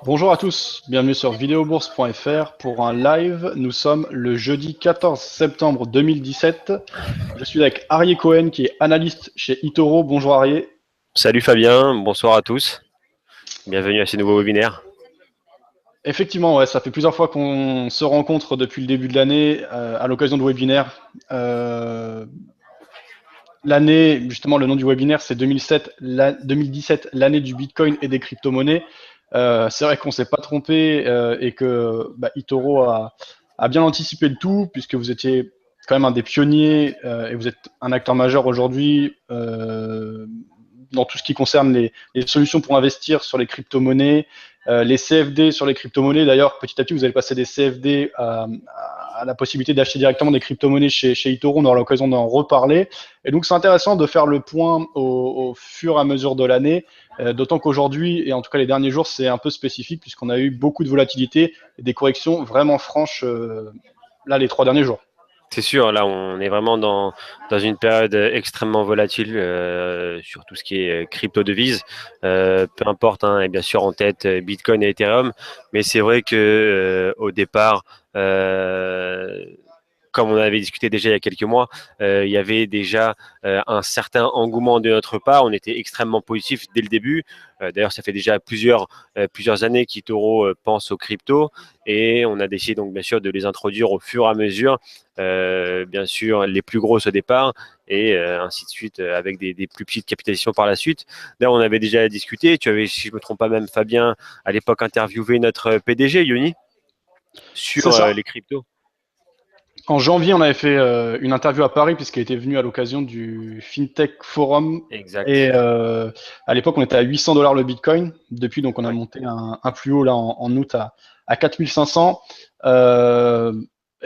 Bonjour à tous, bienvenue sur videobourse.fr pour un live. Nous sommes le jeudi 14 septembre 2017. Je suis avec Arié Cohen qui est analyste chez eToro. Bonjour Arié. Salut Fabien, bonsoir à tous. Bienvenue à ce nouveau webinaire. Effectivement, ouais, ça fait plusieurs fois qu'on se rencontre depuis le début de l'année à l'occasion de webinaires. L'année, justement, le nom du webinaire, c'est 2017, l'année du Bitcoin et des crypto-monnaies. C'est vrai qu'on ne s'est pas trompé et que eToro a bien anticipé le tout, puisque vous étiez quand même un des pionniers et vous êtes un acteur majeur aujourd'hui dans tout ce qui concerne les solutions pour investir sur les crypto-monnaies, les CFD sur les crypto-monnaies. D'ailleurs, petit à petit, vous allez passer des CFD à la possibilité d'acheter directement des crypto-monnaies chez eToro. On aura l'occasion d'en reparler. Et donc, c'est intéressant de faire le point au fur et à mesure de l'année, d'autant qu'aujourd'hui, et en tout cas les derniers jours, c'est un peu spécifique puisqu'on a eu beaucoup de volatilité et des corrections vraiment franches là les 3 derniers jours. C'est sûr, là on est vraiment dans une période extrêmement volatile sur tout ce qui est crypto-devise. Peu importe, hein, et bien sûr en tête Bitcoin et Ethereum, mais c'est vrai que au départ, comme on avait discuté déjà il y a quelques mois, il y avait déjà un certain engouement de notre part. On était extrêmement positif dès le début. D'ailleurs, ça fait déjà plusieurs années qu'eToro pense aux cryptos et on a décidé donc bien sûr de les introduire au fur et à mesure. Bien sûr, les plus grosses au départ et ainsi de suite avec des plus petites capitalisations par la suite. D'ailleurs, on avait déjà discuté. Tu avais, si je me trompe pas même, Fabien, à l'époque interviewé notre PDG, Yoni, C'est sur ça. les cryptos. En janvier, on avait fait une interview à Paris puisqu'elle était venue à l'occasion du FinTech Forum. Et Exact. à l'époque, on était à 800 dollars le Bitcoin. Depuis, donc, on a Ouais. monté un plus haut là en août à 4500. Euh,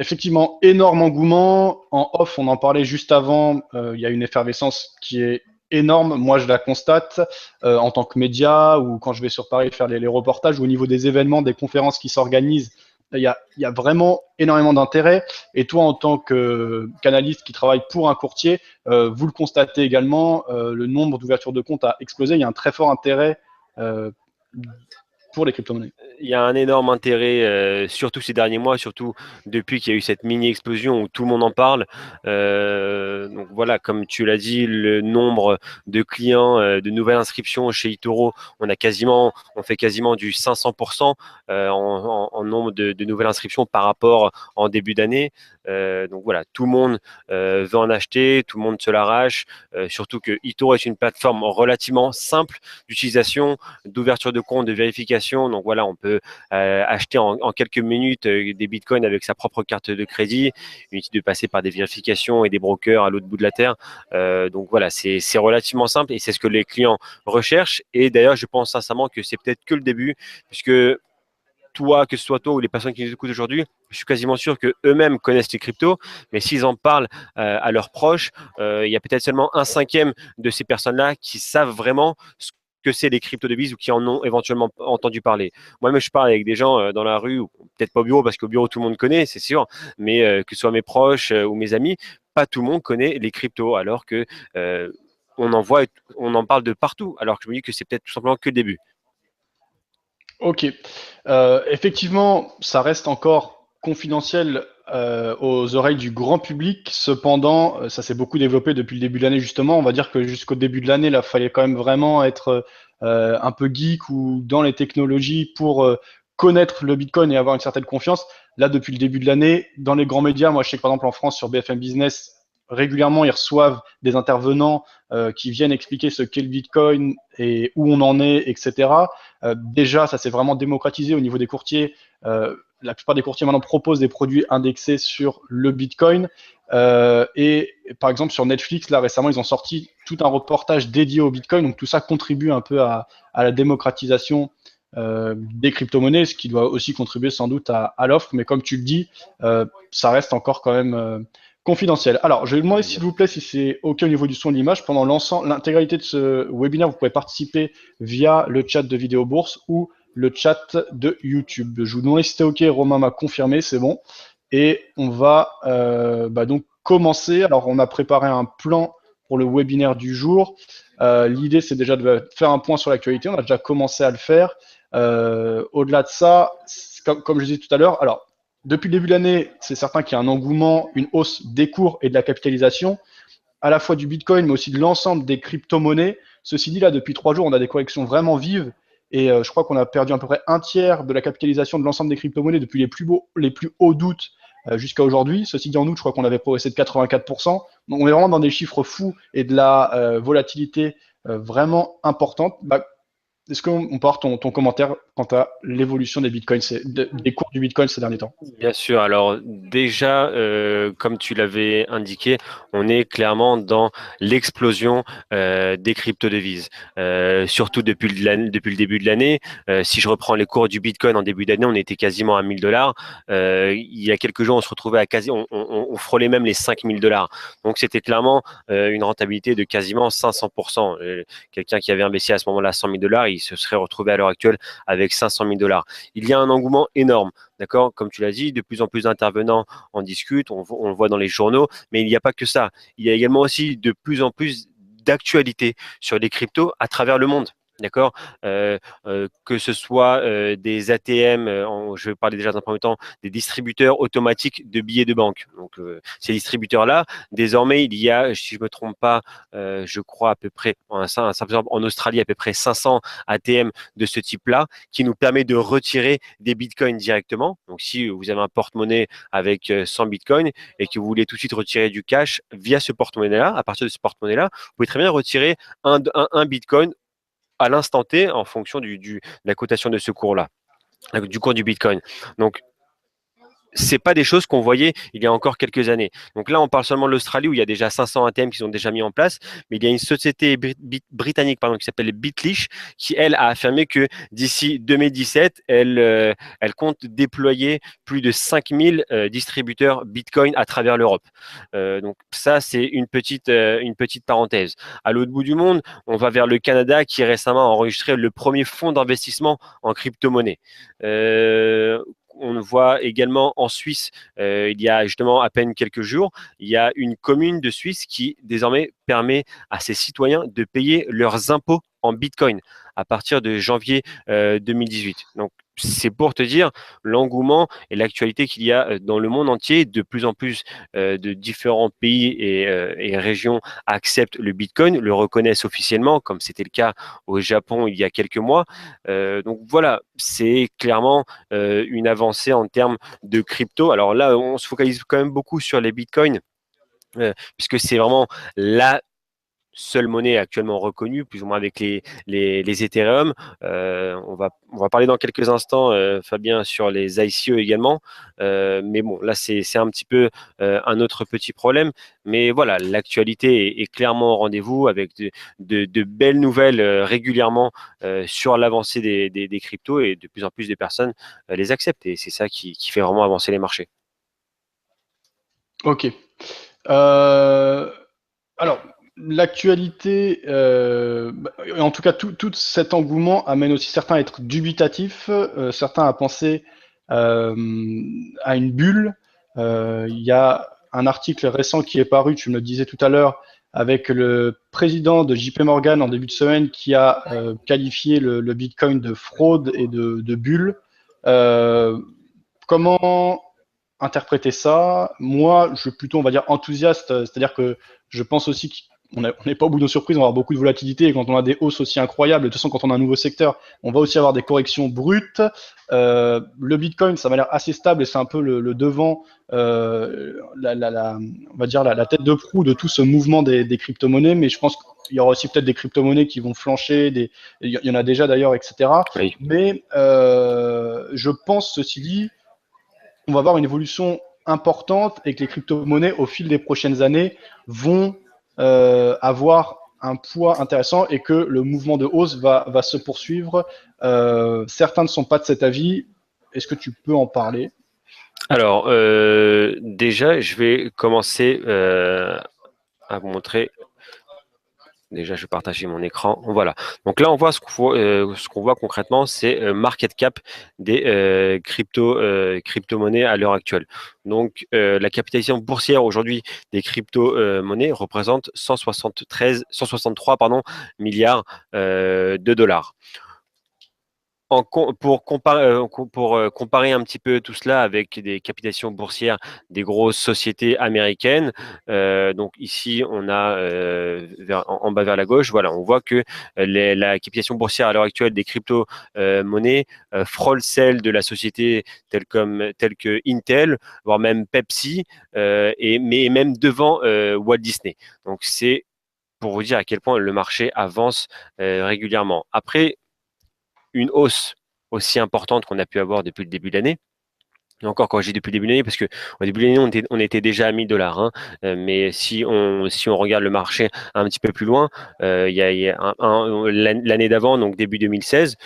Effectivement, énorme engouement. En off, on en parlait juste avant. Il y a une effervescence qui est énorme. Moi, je la constate en tant que média ou quand je vais sur Paris faire les reportages ou au niveau des événements, des conférences qui s'organisent. Il y a vraiment énormément d'intérêt. Et toi, en tant qu'analyste qui travaille pour un courtier, vous le constatez également, le nombre d'ouvertures de comptes a explosé. Il y a un très fort intérêt euh, pour les crypto-monnaies. Il y a un énorme intérêt, surtout ces derniers mois, surtout depuis qu'il y a eu cette mini-explosion où tout le monde en parle. Donc voilà, comme tu l'as dit, le nombre de clients, de nouvelles inscriptions chez eToro, on fait quasiment du 500% en nombre de nouvelles inscriptions par rapport en début d'année. Donc voilà, tout le monde veut en acheter, tout le monde se l'arrache. Surtout que eToro est une plateforme relativement simple d'utilisation, d'ouverture de compte, de vérification. Donc voilà, on peut acheter en quelques minutes des bitcoins avec sa propre carte de crédit, inutile de passer par des vérifications et des brokers à l'autre bout de la terre. Donc voilà, c'est relativement simple et c'est ce que les clients recherchent. Et d'ailleurs, je pense sincèrement que c'est peut-être que le début, puisque toi, que ce soit toi ou les personnes qui nous écoutent aujourd'hui, je suis quasiment sûr que eux-mêmes connaissent les cryptos, mais s'ils en parlent à leurs proches, il y a peut-être seulement un cinquième de ces personnes-là qui savent vraiment ce que c'est les crypto-devises ou qui en ont éventuellement entendu parler. Moi-même, je parle avec des gens dans la rue, ou peut-être pas au bureau, parce qu'au bureau, tout le monde connaît, c'est sûr, mais que ce soit mes proches ou mes amis, pas tout le monde connaît les cryptos, alors que on en voit, on en parle de partout, alors que je me dis que c'est peut-être tout simplement que le début. Ok. Effectivement, ça reste encore confidentiel aux oreilles du grand public. Cependant, ça s'est beaucoup développé depuis le début de l'année, justement. On va dire que jusqu'au début de l'année, là, fallait quand même vraiment être un peu geek ou dans les technologies pour connaître le Bitcoin et avoir une certaine confiance. Là, depuis le début de l'année, dans les grands médias, moi, je sais que par exemple en France, sur BFM Business, régulièrement, ils reçoivent des intervenants qui viennent expliquer ce qu'est le Bitcoin et où on en est, etc. Déjà, ça s'est vraiment démocratisé au niveau des courtiers. La plupart des courtiers maintenant proposent des produits indexés sur le Bitcoin. Et par exemple, sur Netflix, là récemment, ils ont sorti tout un reportage dédié au Bitcoin. Donc tout ça contribue un peu à la démocratisation des crypto-monnaies, ce qui doit aussi contribuer sans doute à l'offre. Mais comme tu le dis, ça reste encore quand même confidentiel. Alors, je vais vous demander s'il vous plaît si c'est OK au niveau du son et de l'image. Pendant l'intégralité de ce webinaire, vous pouvez participer via le chat de Vidéo Bourse ou le chat de YouTube. Je vous demande si c'était OK. Romain m'a confirmé, c'est bon. Et on va donc commencer. Alors, on a préparé un plan pour le webinaire du jour. L'idée, c'est déjà de faire un point sur l'actualité. On a déjà commencé à le faire. Au-delà de ça, comme je disais tout à l'heure, alors depuis le début de l'année, c'est certain qu'il y a un engouement, une hausse des cours et de la capitalisation, à la fois du Bitcoin, mais aussi de l'ensemble des crypto-monnaies. Ceci dit, là, depuis 3 jours, on a des corrections vraiment vives. Et je crois qu'on a perdu à peu près un tiers de la capitalisation de l'ensemble des crypto-monnaies depuis les plus hauts d'août jusqu'à aujourd'hui. Ceci dit, en août, je crois qu'on avait progressé de 84%. Donc, on est vraiment dans des chiffres fous et de la volatilité vraiment importante. Bah, est-ce qu'on peut avoir ton commentaire quant à l'évolution des bitcoins, des cours du bitcoin ces derniers temps? Bien sûr. Alors déjà, comme tu l'avais indiqué, on est clairement dans l'explosion des crypto-devises, surtout depuis le début de l'année. Si je reprends les cours du Bitcoin en début d'année, on était quasiment à 1000 $. Il y a quelques jours, on se retrouvait à on frôlait même les 5000 $. Donc c'était clairement une rentabilité de quasiment 500%. Quelqu'un qui avait investi à ce moment-là 100 000 $, il se serait retrouvé à l'heure actuelle avec 500 000 $. Il y a un engouement énorme. D'accord, comme tu l'as dit, de plus en plus d'intervenants en discutent, on le voit dans les journaux, mais il n'y a pas que ça. Il y a également aussi de plus en plus d'actualités sur les cryptos à travers le monde. D'accord, que ce soit des ATM, je vais parler déjà dans un premier temps, des distributeurs automatiques de billets de banque. Donc, ces distributeurs-là, désormais, il y a, si je ne me trompe pas, je crois à peu près, en Australie, à peu près 500 ATM de ce type-là, qui nous permet de retirer des bitcoins directement. Donc, si vous avez un porte-monnaie avec 100 bitcoins et que vous voulez tout de suite retirer du cash via ce porte-monnaie-là, à partir de ce porte-monnaie-là, vous pouvez très bien retirer un bitcoin à l'instant T en fonction de la cotation de ce cours-là, du cours du bitcoin. Donc, c'est pas des choses qu'on voyait il y a encore quelques années. Donc là, on parle seulement de l'Australie où il y a déjà 500 ATM qui sont déjà mis en place, mais il y a une société britannique qui s'appelle Bitlish qui, elle, a affirmé que d'ici 2017, elle compte déployer plus de 5000 distributeurs Bitcoin à travers l'Europe. Donc ça, c'est une petite parenthèse. À l'autre bout du monde, on va vers le Canada qui récemment a enregistré le premier fonds d'investissement en crypto-monnaie. On voit également en Suisse, il y a justement à peine quelques jours, il y a une commune de Suisse qui désormais permet à ses citoyens de payer leurs impôts en Bitcoin à partir de janvier 2018. Donc, c'est pour te dire l'engouement et l'actualité qu'il y a dans le monde entier. De plus en plus de différents pays et régions acceptent le Bitcoin, le reconnaissent officiellement, comme c'était le cas au Japon il y a quelques mois. Donc voilà, c'est clairement une avancée en termes de crypto. Alors là, on se focalise quand même beaucoup sur les bitcoins, puisque c'est vraiment la seule monnaie actuellement reconnue, plus ou moins avec les Ethereum. On va parler dans quelques instants, Fabien, sur les ICO également. Mais bon, là, c'est un petit peu un autre petit problème. Mais voilà, l'actualité est clairement au rendez-vous avec de belles nouvelles régulièrement sur l'avancée des cryptos et de plus en plus de personnes les acceptent. Et c'est ça qui fait vraiment avancer les marchés. Ok. Alors, l'actualité, en tout cas, tout cet engouement amène aussi certains à être dubitatifs, certains à penser euh, à une bulle. Il y a un article récent qui est paru, tu me le disais tout à l'heure, avec le président de JP Morgan en début de semaine qui a qualifié le Bitcoin de fraude et de bulle. Euh, Comment interpréter ça? Moi, je suis plutôt, on va dire, enthousiaste, c'est-à-dire que je pense aussi qu'on n'est pas au bout de nos surprises, on va avoir beaucoup de volatilité, et quand on a des hausses aussi incroyables, de toute façon, quand on a un nouveau secteur, on va aussi avoir des corrections brutes. Le Bitcoin, ça m'a l'air assez stable et c'est un peu le devant, on va dire la tête de proue de tout ce mouvement des crypto-monnaies, mais je pense qu'il y aura aussi peut-être des crypto-monnaies qui vont flancher, il y en a déjà d'ailleurs, etc. Oui. Mais je pense, ceci dit, on va avoir une évolution importante et que les crypto-monnaies, au fil des prochaines années, vont avoir un poids intéressant et que le mouvement de hausse va se poursuivre. Certains ne sont pas de cet avis. Est-ce que tu peux en parler? Alors, déjà, je vais commencer à vous montrer. Déjà, je vais partager mon écran. Voilà. Donc là, on voit ce qu'on voit concrètement, c'est market cap des crypto-monnaies à l'heure actuelle. Donc, la capitalisation boursière aujourd'hui des crypto-monnaies représente 163 milliards de dollars. Pour comparer un petit peu tout cela avec des capitalisations boursières des grosses sociétés américaines, donc ici on a en bas vers la gauche, voilà, on voit que la capitalisation boursière à l'heure actuelle des crypto-monnaies frôle celle de la société telle que Intel, voire même Pepsi, mais même devant Walt Disney. Donc c'est pour vous dire à quel point le marché avance régulièrement. Après, une hausse aussi importante qu'on a pu avoir depuis le début de l'année. Et encore, quand je dis depuis le début de l'année, parce qu'au début de l'année, on était déjà à 1000 dollars. Hein. Mais si on regarde le marché un petit peu plus loin, l'année d'avant, donc début 2016,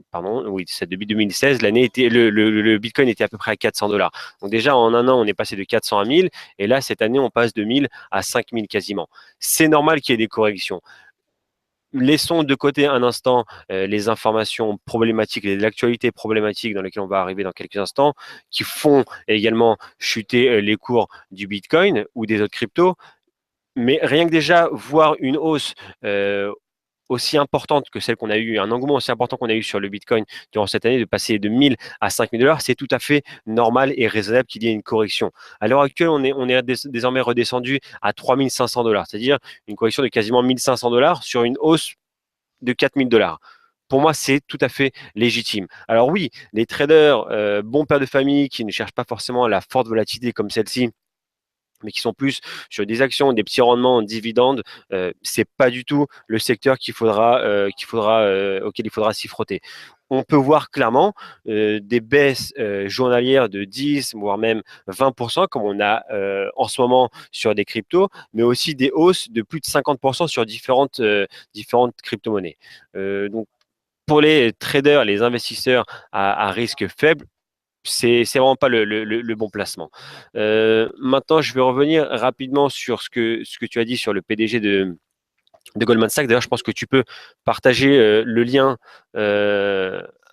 pardon, oui, c'est début 2016, le Bitcoin était à peu près à 400 dollars. Donc déjà, en un an, on est passé de 400 à 1000. Et là, cette année, on passe de 1000 à 5000 quasiment. C'est normal qu'il y ait des corrections. Laissons de côté un instant les informations problématiques, l'actualité problématique dans lesquelles on va arriver dans quelques instants, qui font également chuter les cours du Bitcoin ou des autres cryptos. Mais rien que déjà voir une hausse aussi importante que celle qu'on a eue, un engouement aussi important qu'on a eu sur le Bitcoin durant cette année, de passer de 1000 à 5000 dollars, c'est tout à fait normal et raisonnable qu'il y ait une correction. À l'heure actuelle, on est désormais redescendu à 3500 dollars, c'est-à-dire une correction de quasiment 1500 dollars sur une hausse de 4000 dollars. Pour moi, c'est tout à fait légitime. Alors oui, les traders, bons pères de famille qui ne cherchent pas forcément la forte volatilité comme celle-ci, mais qui sont plus sur des actions, des petits rendements en dividendes, c'est pas du tout le secteur auquel il faudra s'y frotter. On peut voir clairement des baisses journalières de 10, voire même 20%, comme on a en ce moment sur des cryptos, mais aussi des hausses de plus de 50% sur différentes crypto-monnaies. Donc, pour les traders, les investisseurs à risque faible, c'est vraiment pas le bon placement. Maintenant, je vais revenir rapidement sur ce que tu as dit sur le PDG de Goldman Sachs. D'ailleurs, je pense que tu peux partager le lien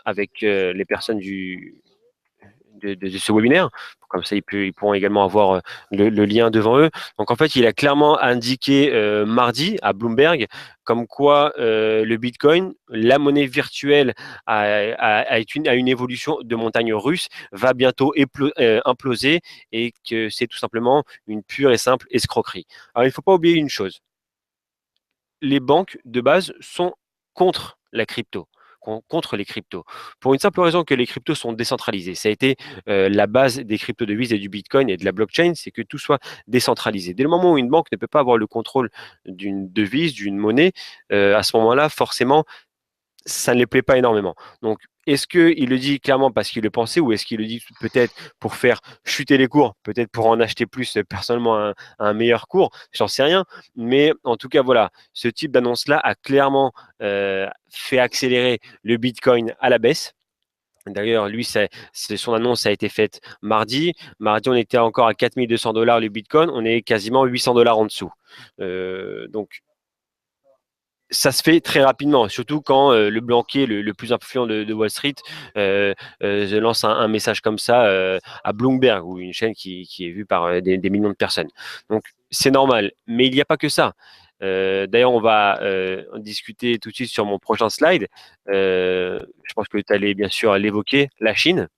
avec les personnes de ce webinaire. Comme ça, ils pourront également avoir le lien devant eux. Donc, en fait, il a clairement indiqué mardi à Bloomberg comme quoi le Bitcoin, la monnaie virtuelle, a une évolution de montagne russe, va bientôt imploser et que c'est tout simplement une pure et simple escroquerie. Alors, il ne faut pas oublier une chose. Les banques, de base, sont contre la crypto, contre les cryptos. Pour une simple raison que les cryptos sont décentralisés. Ça a été la base des crypto-devises et du Bitcoin et de la blockchain, c'est que tout soit décentralisé. Dès le moment où une banque ne peut pas avoir le contrôle d'une devise, d'une monnaie, à ce moment-là, forcément, ça ne les plaît pas énormément. Donc, est-ce qu'il le dit clairement parce qu'il le pensait ou est-ce qu'il le dit peut-être pour faire chuter les cours, peut-être pour en acheter plus personnellement un meilleur cours, j'en sais rien. Mais en tout cas, voilà, ce type d'annonce-là a clairement fait accélérer le Bitcoin à la baisse. D'ailleurs, lui, son annonce a été faite mardi. Mardi, on était encore à 4200 dollars le Bitcoin. On est quasiment 800 dollars en dessous. Donc, ça se fait très rapidement, surtout quand le banquier le plus influent de Wall Street lance un message comme ça à Bloomberg, ou une chaîne qui est vue par des millions de personnes. Donc, c'est normal. Mais il n'y a pas que ça. D'ailleurs, on va en discuter tout de suite sur mon prochain slide. Je pense que tu allais bien sûr l'évoquer, la Chine.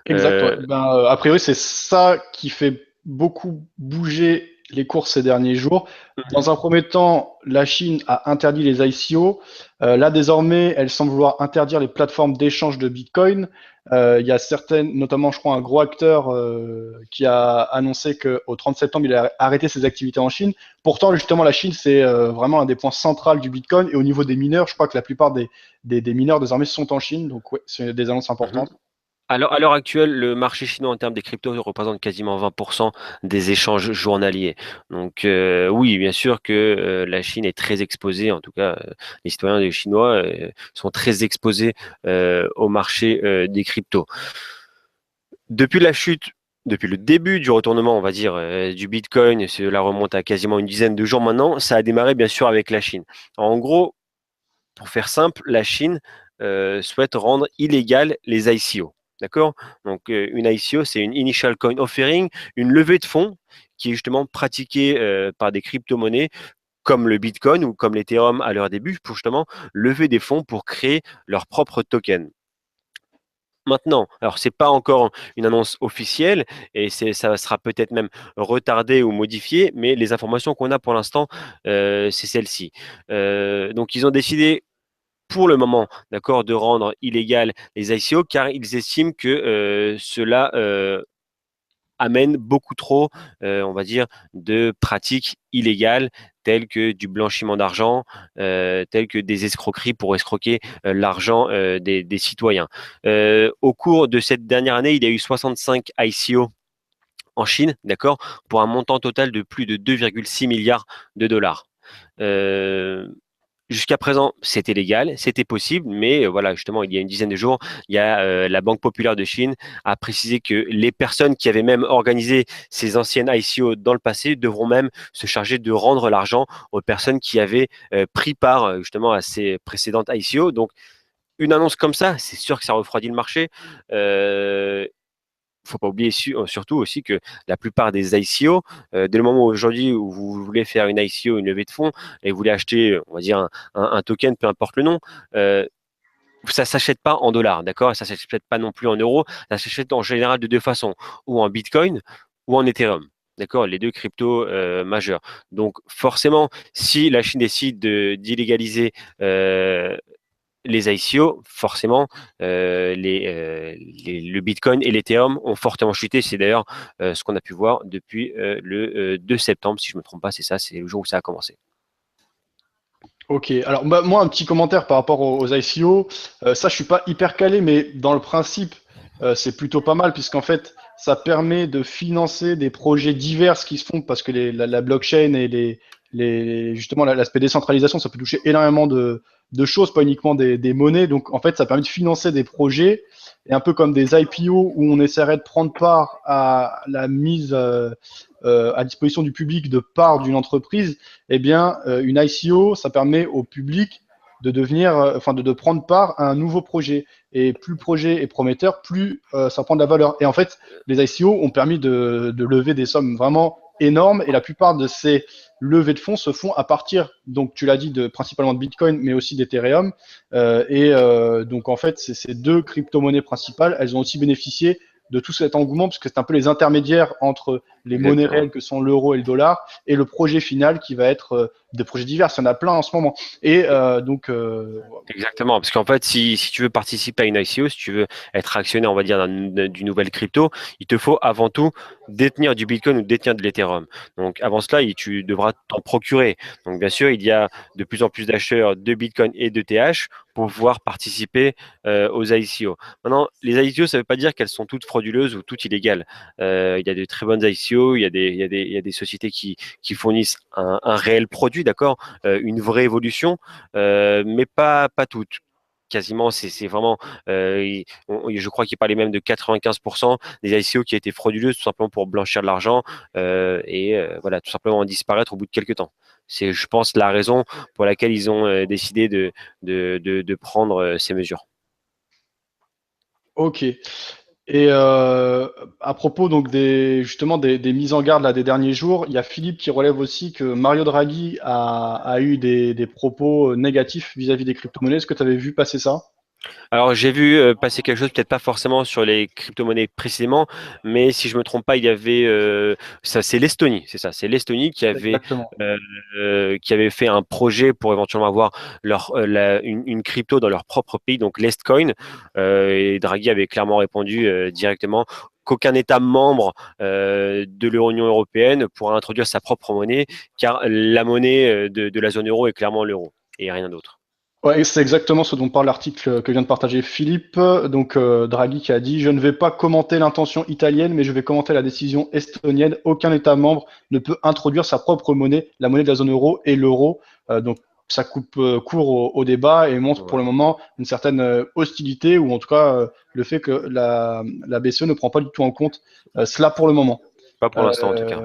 Exact, ouais. A priori, c'est ça qui fait beaucoup bouger les cours ces derniers jours. Dans un premier temps, la Chine a interdit les ICO. Là, désormais, elle semble vouloir interdire les plateformes d'échange de Bitcoin. Il y a certaines, notamment, je crois, un gros acteur qui a annoncé qu'au 30 septembre, il a arrêté ses activités en Chine. Pourtant, justement, la Chine, c'est vraiment un des points centraux du Bitcoin. Et au niveau des mineurs, je crois que la plupart des mineurs, désormais, sont en Chine. Donc, ouais, c'est des annonces importantes. Alors, à l'heure actuelle, le marché chinois en termes des cryptos représente quasiment 20% des échanges journaliers. Donc oui, bien sûr que la Chine est très exposée, en tout cas les citoyens des Chinois sont très exposés au marché des cryptos. Depuis la chute, depuis le début du retournement, on va dire, du Bitcoin, cela remonte à quasiment une dizaine de jours maintenant, ça a démarré bien sûr avec la Chine. En gros, pour faire simple, la Chine souhaite rendre illégales les ICO. D'accord? Donc, une ICO, c'est une Initial Coin Offering, une levée de fonds qui est justement pratiquée par des crypto-monnaies comme le Bitcoin ou comme l'Ethereum à leur début, pour justement lever des fonds pour créer leur propre token. Maintenant, alors c'est pas encore une annonce officielle et ça sera peut-être même retardé ou modifié, mais les informations qu'on a pour l'instant, c'est celle-ci. Donc ils ont décidé pour le moment, d'accord, de rendre illégal les ICO car ils estiment que cela amène beaucoup trop, on va dire, de pratiques illégales telles que du blanchiment d'argent, telles que des escroqueries pour escroquer l'argent des citoyens. Au cours de cette dernière année, il y a eu 65 ICO en Chine, d'accord, pour un montant total de plus de 2,6 milliards de dollars. Jusqu'à présent, c'était légal, c'était possible, mais voilà, justement, il y a une dizaine de jours, il y a la Banque populaire de Chine a précisé que les personnes qui avaient même organisé ces anciennes ICO dans le passé devront même se charger de rendre l'argent aux personnes qui avaient pris part justement à ces précédentes ICO. Donc, une annonce comme ça, c'est sûr que ça refroidit le marché. Faut pas oublier surtout aussi que la plupart des ICO, dès le moment aujourd'hui où vous voulez faire une ICO, une levée de fonds, et vous voulez acheter, on va dire, un token, peu importe le nom, ça s'achète pas en dollars, d'accord? Ça s'achète pas non plus en euros. Ça s'achète en général de deux façons, ou en Bitcoin ou en Ethereum. D'accord, les deux cryptos majeurs. Donc forcément, si la Chine décide d'illégaliser les ICO, forcément, le Bitcoin et l'Ethereum ont fortement chuté. C'est d'ailleurs ce qu'on a pu voir depuis le 2 septembre, si je ne me trompe pas, c'est ça, c'est le jour où ça a commencé. Ok, alors bah, moi un petit commentaire par rapport aux ICO. Ça je suis pas hyper calé, mais dans le principe c'est plutôt pas mal puisqu'en fait ça permet de financer des projets divers qui se font parce que la blockchain et justement l'aspect décentralisation ça peut toucher énormément de choses, pas uniquement des monnaies. Donc en fait ça permet de financer des projets et un peu comme des IPO où on essaierait de prendre part à la mise à disposition du public de part d'une entreprise. Eh bien, une ICO, ça permet au public de devenir, enfin, de prendre part à un nouveau projet. Et plus le projet est prometteur, plus ça prend de la valeur. Et en fait, les ICO ont permis de lever des sommes vraiment énormes. Et la plupart de ces levées de fonds se font à partir, donc tu l'as dit, principalement de Bitcoin, mais aussi d'Ethereum. Donc en fait, ces deux crypto-monnaies principales, elles ont aussi bénéficié de tout cet engouement, parce que c'est un peu les intermédiaires entre les monnaies Exactement. réelles que sont l'euro et le dollar, et le projet final qui va être des projets divers. Il y en a plein en ce moment. Et Exactement, parce qu'en fait, si tu veux participer à une ICO, si tu veux être actionnaire, on va dire, d'une nouvelle crypto, il te faut avant tout détenir du Bitcoin ou détenir de l'Ethereum. Donc, avant cela, tu devras t'en procurer. Donc, bien sûr, il y a de plus en plus d'acheteurs de Bitcoin et de TH pour pouvoir participer aux ICO. Maintenant, les ICO, ça ne veut pas dire qu'elles sont toutes frauduleuses ou toutes illégales. Il y a de très bonnes ICO, il y a des sociétés qui fournissent un réel produit, d'accord, une vraie évolution mais pas toutes. Quasiment, c'est vraiment, je crois qu'il parlait même de 95% des ICO qui a été frauduleuses tout simplement pour blanchir de l'argent voilà, tout simplement en disparaître au bout de quelques temps. C'est, je pense, la raison pour laquelle ils ont décidé de prendre ces mesures. ok. Et à propos donc justement des mises en garde là, des derniers jours, il y a Philippe qui relève aussi que Mario Draghi a eu des propos négatifs vis-à-vis des crypto-monnaies. Est-ce que tu avais vu passer ça? Alors, j'ai vu passer quelque chose, peut-être pas forcément sur les crypto-monnaies précisément, mais si je me trompe pas, il y avait ça, c'est l'Estonie, c'est ça, c'est l'Estonie Exactement. qui avait fait un projet pour éventuellement avoir une crypto dans leur propre pays, donc l'Estcoin. Et Draghi avait clairement répondu directement qu'aucun État membre de l'Union européenne pourra introduire sa propre monnaie, car la monnaie de la zone euro est clairement l'euro et rien d'autre. Ouais, c'est exactement ce dont parle l'article que vient de partager Philippe. Donc, Draghi qui a dit: Je ne vais pas commenter l'intention italienne, mais je vais commenter la décision estonienne. Aucun État membre ne peut introduire sa propre monnaie. La monnaie de la zone euro et l'euro. Donc, ça coupe court au débat et montre pour le Voilà. moment une certaine hostilité, ou en tout cas le fait que la BCE ne prend pas du tout en compte cela pour le moment. Pas pour l'instant en tout cas.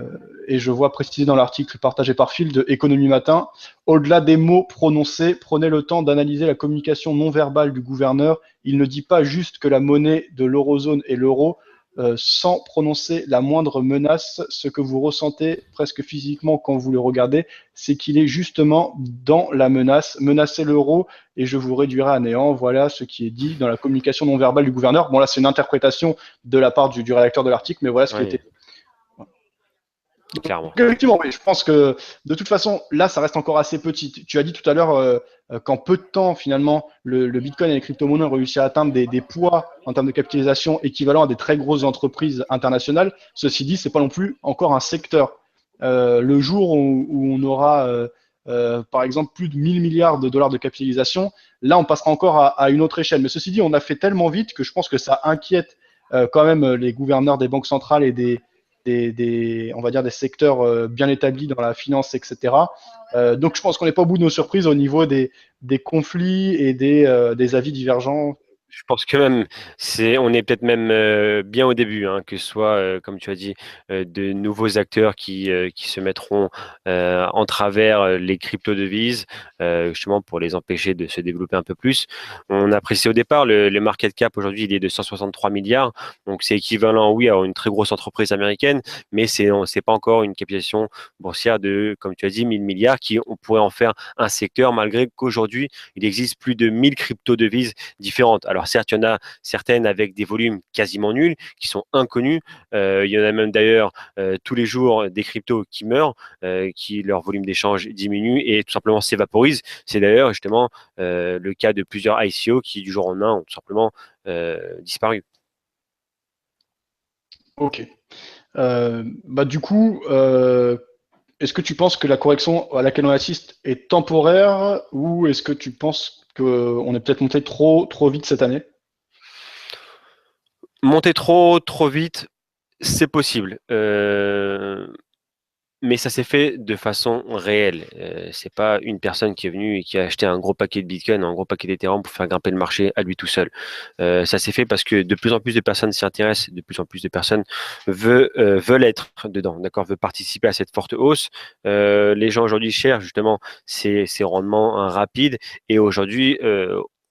Et je vois précisé dans l'article partagé par Phil de Économie Matin: au-delà des mots prononcés, prenez le temps d'analyser la communication non verbale du gouverneur. Il ne dit pas juste que la monnaie de l'eurozone est l'euro. sans prononcer la moindre menace. Ce que vous ressentez presque physiquement quand vous le regardez, c'est qu'il est justement dans la menace. Menacez l'euro et je vous réduirai à néant. Voilà ce qui est dit dans la communication non verbale du gouverneur. Bon, là, c'est une interprétation de la part du rédacteur de l'article, mais voilà ce qui Oui, était. clairement. Effectivement, oui, je pense que de toute façon, là, ça reste encore assez petit. Tu as dit tout à l'heure qu'en peu de temps, finalement, le Bitcoin et les crypto-monnaies ont réussi à atteindre des poids en termes de capitalisation équivalents à des très grosses entreprises internationales. Ceci dit, c'est pas non plus encore un secteur. Le jour où on aura, par exemple, plus de 1000 milliards de dollars de capitalisation, là, on passera encore à une autre échelle. Mais ceci dit, on a fait tellement vite que je pense que ça inquiète quand même les gouverneurs des banques centrales et on va dire des secteurs bien établis dans la finance, etc. Donc je pense qu'on n'est pas au bout de nos surprises au niveau des conflits et des avis divergents. Je pense que même, on est peut-être même bien au début, hein, que ce soit, comme tu as dit, de nouveaux acteurs qui se mettront en travers les crypto-devises, justement pour les empêcher de se développer un peu plus. On a apprécié au départ, le market cap aujourd'hui, il est de 163 milliards, donc c'est équivalent, oui, à une très grosse entreprise américaine, mais c'est pas encore une capitalisation boursière de, comme tu as dit, 1000 milliards, on pourrait en faire un secteur, malgré qu'aujourd'hui, il existe plus de 1000 crypto-devises différentes. Alors certes, il y en a certaines avec des volumes quasiment nuls, qui sont inconnus. Il y en a même d'ailleurs tous les jours des cryptos qui meurent, qui leur volume d'échange diminue et tout simplement s'évaporise. C'est d'ailleurs justement le cas de plusieurs ICO qui du jour au lendemain ont tout simplement disparu. Ok. Bah, du coup, est-ce que tu penses que la correction à laquelle on assiste est temporaire ou est-ce que tu penses qu'on est peut-être monté trop vite cette année? Monter trop vite, c'est possible. Mais ça s'est fait de façon réelle. C'est pas une personne qui est venue et qui a acheté un gros paquet de Bitcoin, un gros paquet d'Ethereum pour faire grimper le marché à lui tout seul. Ça s'est fait parce que de plus en plus de personnes s'y intéressent, de plus en plus de personnes veulent être dedans, d'accord, veulent participer à cette forte hausse. Les gens aujourd'hui cherchent justement ces rendements rapides et aujourd'hui,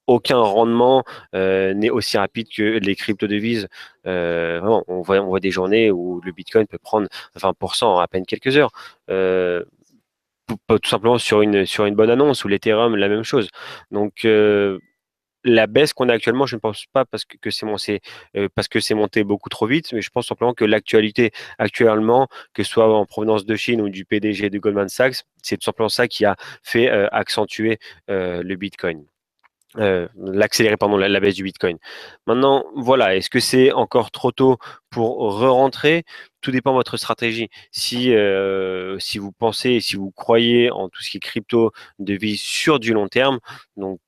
aucun rendement n'est aussi rapide que les crypto-devises. Vraiment, on voit des journées où le Bitcoin peut prendre 20% en à peine quelques heures. Euh, tout simplement sur une bonne annonce ou l'Ethereum, la même chose. Donc, la baisse qu'on a actuellement, je ne pense pas parce que c'est monté beaucoup trop vite, mais je pense simplement que l'actualité actuellement, que ce soit en provenance de Chine ou du PDG de Goldman Sachs, c'est tout simplement ça qui a fait accentuer le Bitcoin. L'accélérer, pardon, la baisse du Bitcoin. Maintenant, voilà, est-ce que c'est encore trop tôt pour re-rentrer? Tout dépend de votre stratégie. Si vous pensez, si vous croyez en tout ce qui est crypto, devise sur du long terme, donc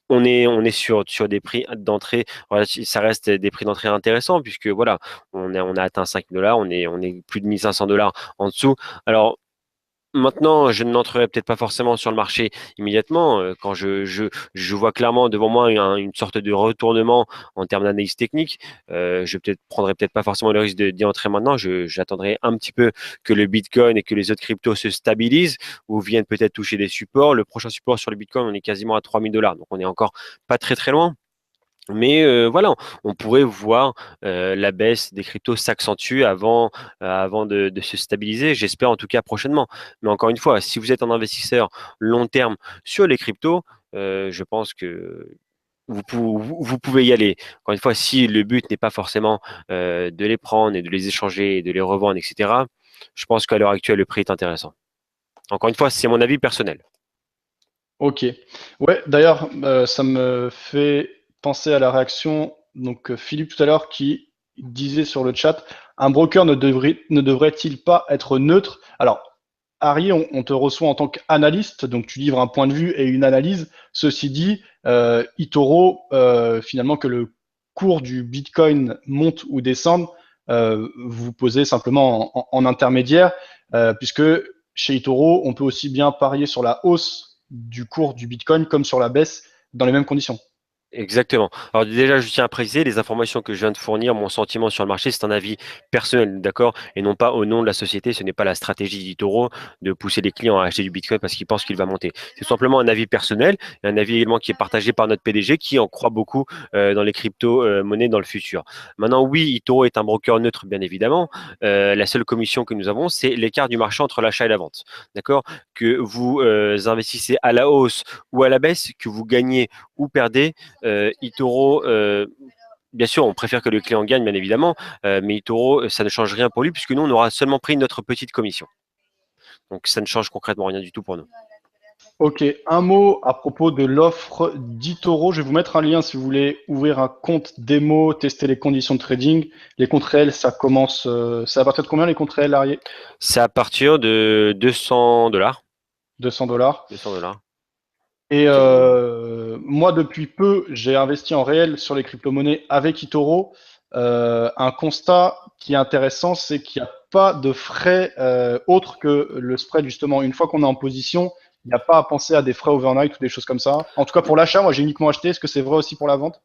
on est sur des prix d'entrée, voilà, ça reste des prix d'entrée intéressants puisque voilà, on a atteint 5 dollars, on est plus de 1500 dollars en dessous. Alors, maintenant, je n'entrerai peut-être pas forcément sur le marché immédiatement. Quand je vois clairement devant moi une sorte de retournement en termes d'analyse technique, je prendrai peut-être pas forcément le risque d'y entrer maintenant. J'attendrai un petit peu que le Bitcoin et que les autres cryptos se stabilisent ou viennent peut-être toucher des supports. Le prochain support sur le Bitcoin, on est quasiment à 3000 dollars, donc on est encore pas très très loin. Mais voilà, on pourrait voir la baisse des cryptos s'accentuer avant de se stabiliser, j'espère en tout cas prochainement. Mais encore une fois, si vous êtes un investisseur long terme sur les cryptos, je pense que vous pouvez y aller. Encore une fois, si le but n'est pas forcément de les prendre et de les échanger et de les revendre, etc., je pense qu'à l'heure actuelle, le prix est intéressant. Encore une fois, c'est mon avis personnel. Ok. Ouais, d'ailleurs, ça me fait penser à la réaction, donc Philippe tout à l'heure qui disait sur le chat, un broker ne devrait-il pas être neutre? Alors, Harry, on te reçoit en tant qu'analyste, donc tu livres un point de vue et une analyse. Ceci dit, eToro, finalement, que le cours du Bitcoin monte ou descende, vous posez simplement en intermédiaire, puisque chez eToro, on peut aussi bien parier sur la hausse du cours du Bitcoin comme sur la baisse dans les mêmes conditions. Exactement. Alors déjà, je tiens à préciser, les informations que je viens de fournir, mon sentiment sur le marché, c'est un avis personnel, d'accord? Et non pas au nom de la société. Ce n'est pas la stratégie d'eToro de pousser les clients à acheter du Bitcoin parce qu'ils pensent qu'il va monter. C'est simplement un avis personnel et un avis également qui est partagé par notre PDG qui en croit beaucoup dans les crypto-monnaies dans le futur. Maintenant, oui, eToro est un broker neutre, bien évidemment. La seule commission que nous avons, c'est l'écart du marché entre l'achat et la vente, d'accord? Que vous investissez à la hausse ou à la baisse, que vous gagnez ou perdez, eToro, bien sûr, on préfère que le client gagne, bien évidemment, mais eToro, ça ne change rien pour lui, puisque nous, on aura seulement pris notre petite commission. Donc, ça ne change concrètement rien du tout pour nous. Ok, un mot à propos de l'offre d'eToro. Je vais vous mettre un lien si vous voulez ouvrir un compte démo, tester les conditions de trading. Les comptes réels, ça commence. C'est à partir de combien les comptes réels, Larry? C'est à partir de 200 $. 200 $. 200 $. Et Quasiment. moi, depuis peu, j'ai investi en réel sur les crypto-monnaies avec eToro. Un constat qui est intéressant, c'est qu'il n'y a pas de frais autres que le spread, justement. Une fois qu'on est en position, il n'y a pas à penser à des frais overnight ou des choses comme ça. En tout cas, pour l'achat, moi, j'ai uniquement acheté. Est-ce que c'est vrai aussi pour la vente?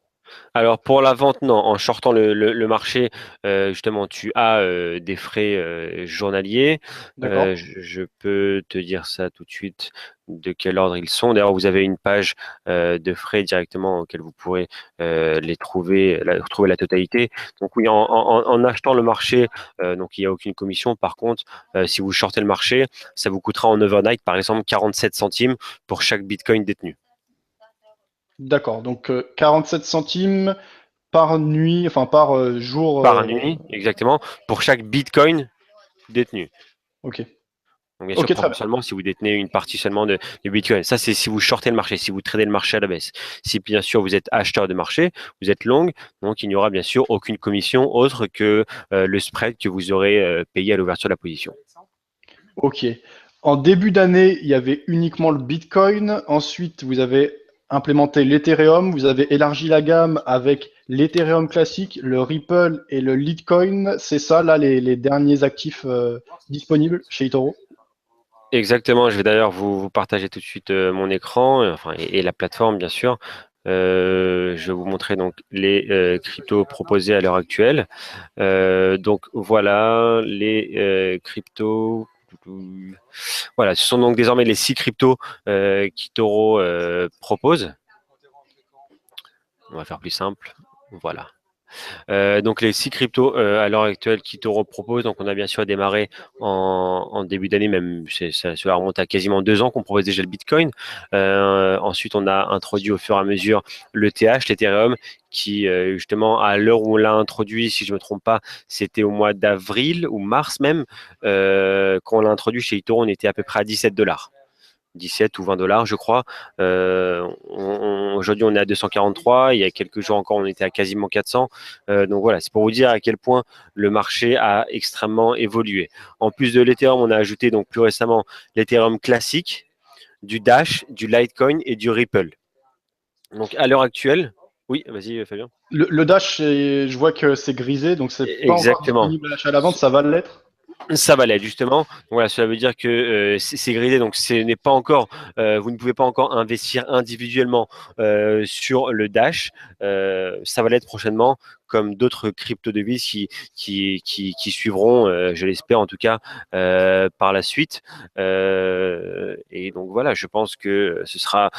Alors pour la vente, non. En shortant le marché, justement, tu as des frais journaliers. D'accord. Je peux te dire ça tout de suite, de quel ordre ils sont. D'ailleurs, vous avez une page de frais directement auquel vous pourrez les trouver, retrouver la totalité. Donc oui, en achetant le marché, donc il n'y a aucune commission. Par contre, si vous shortez le marché, ça vous coûtera en overnight, par exemple, 47 centimes pour chaque Bitcoin détenu. D'accord. Donc, 47 centimes par nuit, enfin par jour. Par nuit, exactement, pour chaque Bitcoin détenu. Ok. Donc bien sûr, Ok, très bien. proportionnellement, si vous détenez une partie seulement de Bitcoin. Ça, c'est si vous shortez le marché, si vous tradez le marché à la baisse. Si bien sûr vous êtes acheteur de marché, vous êtes long, donc il n'y aura bien sûr aucune commission autre que le spread que vous aurez payé à l'ouverture de la position. Ok. En début d'année, il y avait uniquement le Bitcoin. Ensuite, vous avez implémenté l'Ethereum. Vous avez élargi la gamme avec l'Ethereum classique, le Ripple et le Litecoin. C'est ça, là, les derniers actifs disponibles chez eToro. Exactement, je vais d'ailleurs vous partager tout de suite mon écran, enfin, et la plateforme, bien sûr. Je vais vous montrer donc les cryptos proposés à l'heure actuelle. Donc voilà les cryptos. Voilà, ce sont donc désormais les 6 cryptos qu'Itoro propose. On va faire plus simple. Voilà. Donc les 6 cryptos à l'heure actuelle qu'Itoro propose, donc on a bien sûr démarré en début d'année, même cela remonte à quasiment 2 ans qu'on propose déjà le Bitcoin. Ensuite, on a introduit au fur et à mesure le TH, l'Ethereum, qui justement à l'heure où on l'a introduit, si je ne me trompe pas, c'était au mois d'avril ou mars même. Quand on l'a introduit chez Itoro, on était à peu près à 17 $. 17 ou 20 $, je crois. Aujourd'hui, on est à 243. Il y a quelques jours encore, on était à quasiment 400. Donc voilà, c'est pour vous dire à quel point le marché a extrêmement évolué. En plus de l'Ethereum, on a ajouté donc plus récemment l'Ethereum classique, du Dash, du Litecoin et du Ripple. Donc à l'heure actuelle, oui, vas-y Fabien. Le Dash, je vois que c'est grisé, donc c'est pas encore Exactement. disponible à l'achat à la vente. Ça va l'être. Ça va l'être justement. Voilà, cela veut dire que c'est gridé, donc ce n'est pas encore, vous ne pouvez pas encore investir individuellement sur le Dash. Ça va l'être prochainement, comme d'autres crypto-devises qui suivront, je l'espère en tout cas, par la suite. Et donc voilà, je pense que ce sera.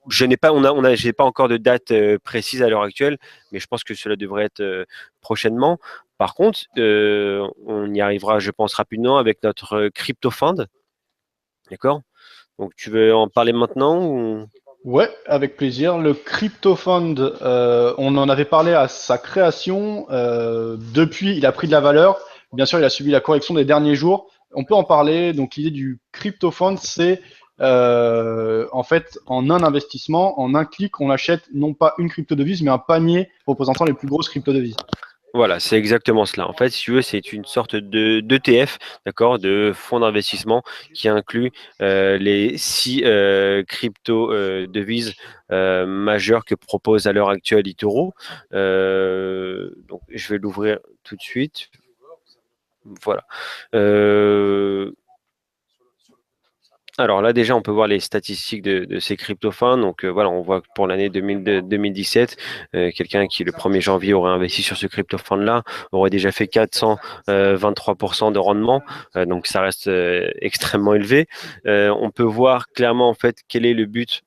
Je n'ai pas, j'ai pas encore de date précise à l'heure actuelle, mais je pense que cela devrait être prochainement. Par contre, on y arrivera, je pense, rapidement avec notre crypto fund. D'accord? Donc, tu veux en parler maintenant ou... Ouais, avec plaisir. Le CryptoFund, on en avait parlé à sa création. Depuis, il a pris de la valeur. Bien sûr, il a subi la correction des derniers jours. On peut en parler. Donc, l'idée du CryptoFund, c'est en fait, en un investissement, en un clic, on achète non pas une crypto-devise, mais un panier représentant les plus grosses crypto-devises. Voilà, c'est exactement cela. En fait, si tu veux, c'est une sorte de d'ETF, d'accord, de fonds d'investissement qui inclut les 6 crypto devises majeures que propose à l'heure actuelle eToro. Donc, je vais l'ouvrir tout de suite. Voilà. Euh, Alors là, déjà, on peut voir les statistiques de ces crypto-funds. Donc voilà, on voit que pour l'année 2017, quelqu'un qui le 1er janvier aurait investi sur ce crypto-fund-là aurait déjà fait 423% de rendement. Donc ça reste extrêmement élevé. On peut voir clairement en fait quel est le but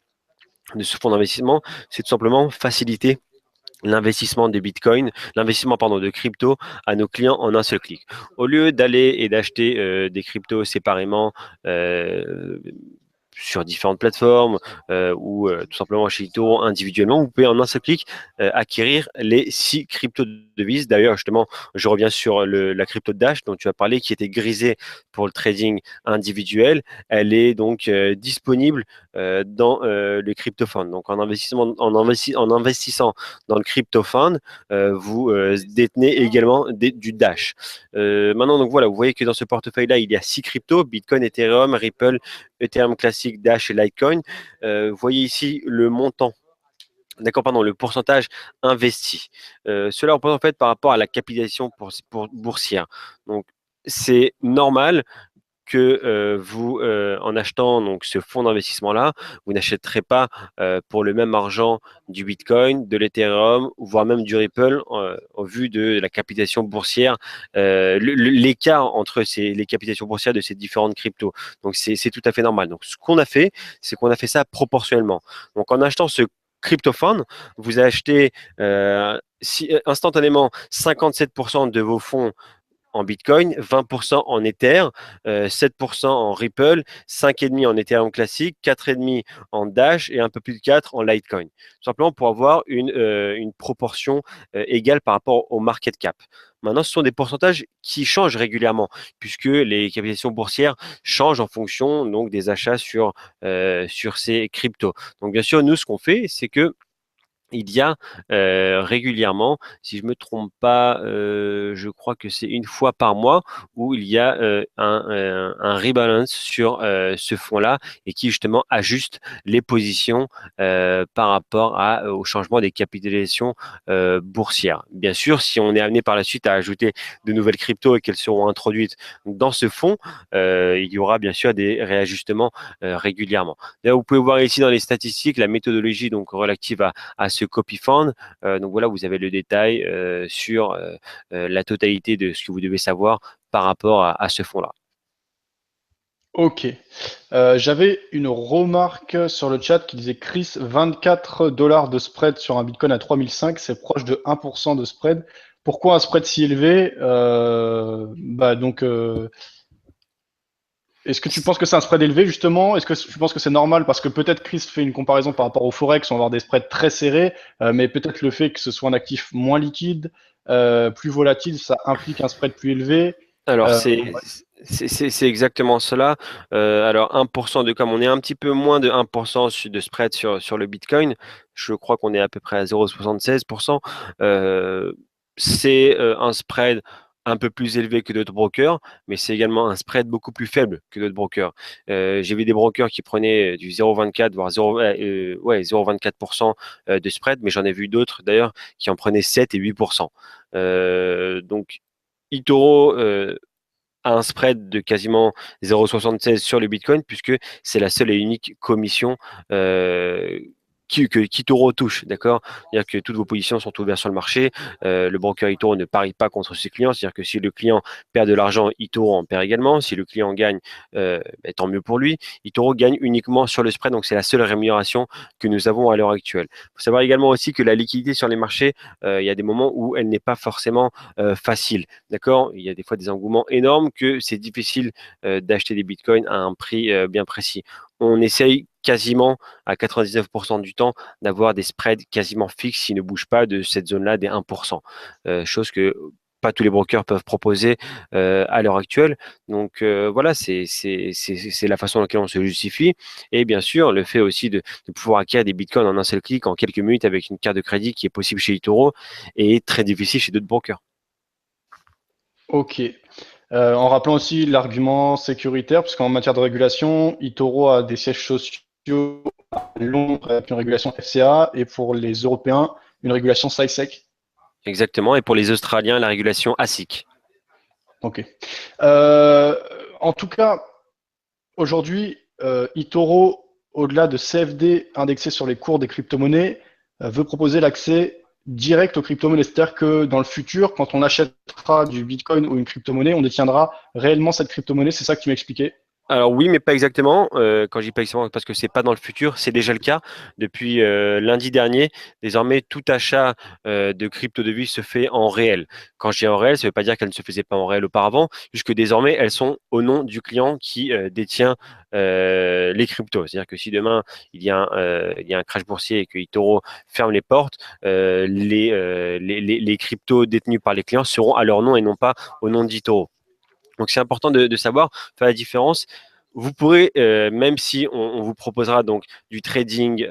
de ce fonds d'investissement. C'est tout simplement faciliter l'investissement de Bitcoin, l'investissement pardon de crypto à nos clients en un seul clic. Au lieu d'aller et d'acheter des cryptos séparément sur différentes plateformes ou tout simplement chez eToro individuellement, vous pouvez en un seul clic acquérir les 6 crypto-devises. D'ailleurs, justement, je reviens sur la crypto Dash dont tu as parlé, qui était grisée pour le trading individuel. Elle est donc disponible dans le crypto fund. Donc, en investissant dans le crypto fund, vous détenez également du Dash. Maintenant, donc voilà, vous voyez que dans ce portefeuille-là, il y a 6 cryptos, Bitcoin, Ethereum, Ripple, Ethereum classique, Dash et Litecoin. Vous voyez ici le montant. D'accord, pardon, le pourcentage investi. Cela représente en fait par rapport à la capitalisation boursière. Donc, c'est normal que vous, en achetant donc ce fonds d'investissement-là, vous n'achèterez pas pour le même argent du Bitcoin, de l'Ethereum, voire même du Ripple, au vu de la capitalisation boursière, l'écart entre les capitalisations boursières de ces différentes cryptos. Donc, c'est tout à fait normal. Donc, ce qu'on a fait, c'est qu'on a fait ça proportionnellement. Donc, en achetant ce crypto fund, vous achetez instantanément 57% de vos fonds en Bitcoin, 20% en Ether, 7% en Ripple, 5,5% en Ethereum classique, 4,5% en Dash et un peu plus de 4% en Litecoin. Tout simplement pour avoir une proportion égale par rapport au market cap. Maintenant, ce sont des pourcentages qui changent régulièrement puisque les capitalisations boursières changent en fonction donc, des achats sur ces cryptos. Donc, bien sûr, nous, ce qu'on fait, c'est que il y a régulièrement, si je ne me trompe pas, je crois que c'est une fois par mois où il y a un rebalance sur ce fonds-là et qui justement ajuste les positions par rapport au changement des capitalisations boursières. Bien sûr, si on est amené par la suite à ajouter de nouvelles cryptos et qu'elles seront introduites dans ce fonds, il y aura bien sûr des réajustements régulièrement. Là, vous pouvez voir ici dans les statistiques la méthodologie donc relative à ce copy fund. Donc voilà, vous avez le détail sur la totalité de ce que vous devez savoir par rapport à ce fonds-là. Ok. J'avais une remarque sur le chat qui disait Chris, 24 dollars de spread sur un Bitcoin à 3005, c'est proche de 1% de spread. Pourquoi un spread si élevé? Est-ce que tu penses que c'est un spread élevé justement? Est-ce que tu penses que c'est normal? Parce que peut-être Chris fait une comparaison par rapport au Forex, on va avoir des spreads très serrés, mais peut-être le fait que ce soit un actif moins liquide, plus volatile, ça implique un spread plus élevé. Alors, Euh, c'est exactement cela. Alors, 1% comme on est un petit peu moins de 1% de spread sur le Bitcoin, je crois qu'on est à peu près à 0,76%. C'est un spread un peu plus élevé que d'autres brokers, mais c'est également un spread beaucoup plus faible que d'autres brokers. J'ai vu des brokers qui prenaient du 0,24, voire 0,24% de spread, mais j'en ai vu d'autres d'ailleurs qui en prenaient 7 et 8%. Donc, eToro a un spread de quasiment 0,76 sur le Bitcoin, puisque c'est la seule et unique commission que eToro touche, d'accord? C'est-à-dire que toutes vos positions sont ouvertes sur le marché. Le broker eToro ne parie pas contre ses clients, c'est-à-dire que si le client perd de l'argent, eToro en perd également. Si le client gagne, tant mieux pour lui. eToro gagne uniquement sur le spread, donc c'est la seule rémunération que nous avons à l'heure actuelle. Il faut savoir également aussi que la liquidité sur les marchés, il y a des moments où elle n'est pas forcément facile, d'accord? Il y a des fois des engouements énormes que c'est difficile d'acheter des bitcoins à un prix bien précis. On essaye quasiment à 99% du temps d'avoir des spreads quasiment fixes qui ne bougent pas de cette zone-là des 1%. Chose que pas tous les brokers peuvent proposer à l'heure actuelle. Donc voilà, c'est la façon dans laquelle on se justifie. Et bien sûr, le fait aussi de pouvoir acquérir des bitcoins en un seul clic en quelques minutes avec une carte de crédit qui est possible chez eToro est très difficile chez d'autres brokers. ok. En rappelant aussi l'argument sécuritaire, puisqu'en matière de régulation, eToro a des sièges sociaux à Londres avec une régulation FCA et pour les Européens, une régulation SISEC. Exactement. Et pour les Australiens, la régulation ASIC. Ok. En tout cas, aujourd'hui, eToro, au-delà de CFD indexé sur les cours des crypto-monnaies, veut proposer l'accès direct aux crypto-monnaies. C'est-à-dire que dans le futur, quand on achètera du Bitcoin ou une crypto-monnaie, on détiendra réellement cette crypto-monnaie. C'est ça que tu m'expliquais. Alors oui, mais pas exactement. Quand je dis pas exactement, parce que c'est pas dans le futur, c'est déjà le cas. Depuis lundi dernier, désormais, tout achat de crypto-devises se fait en réel. Quand je dis en réel, ça ne veut pas dire qu'elles ne se faisaient pas en réel auparavant, puisque désormais, elles sont au nom du client qui détient les cryptos. C'est-à-dire que si demain, il y a un crash boursier et que eToro ferme les portes, les cryptos détenus par les clients seront à leur nom et non pas au nom d'eToro. Donc c'est important de savoir faire la différence. Vous pourrez, même si on vous proposera donc du trading,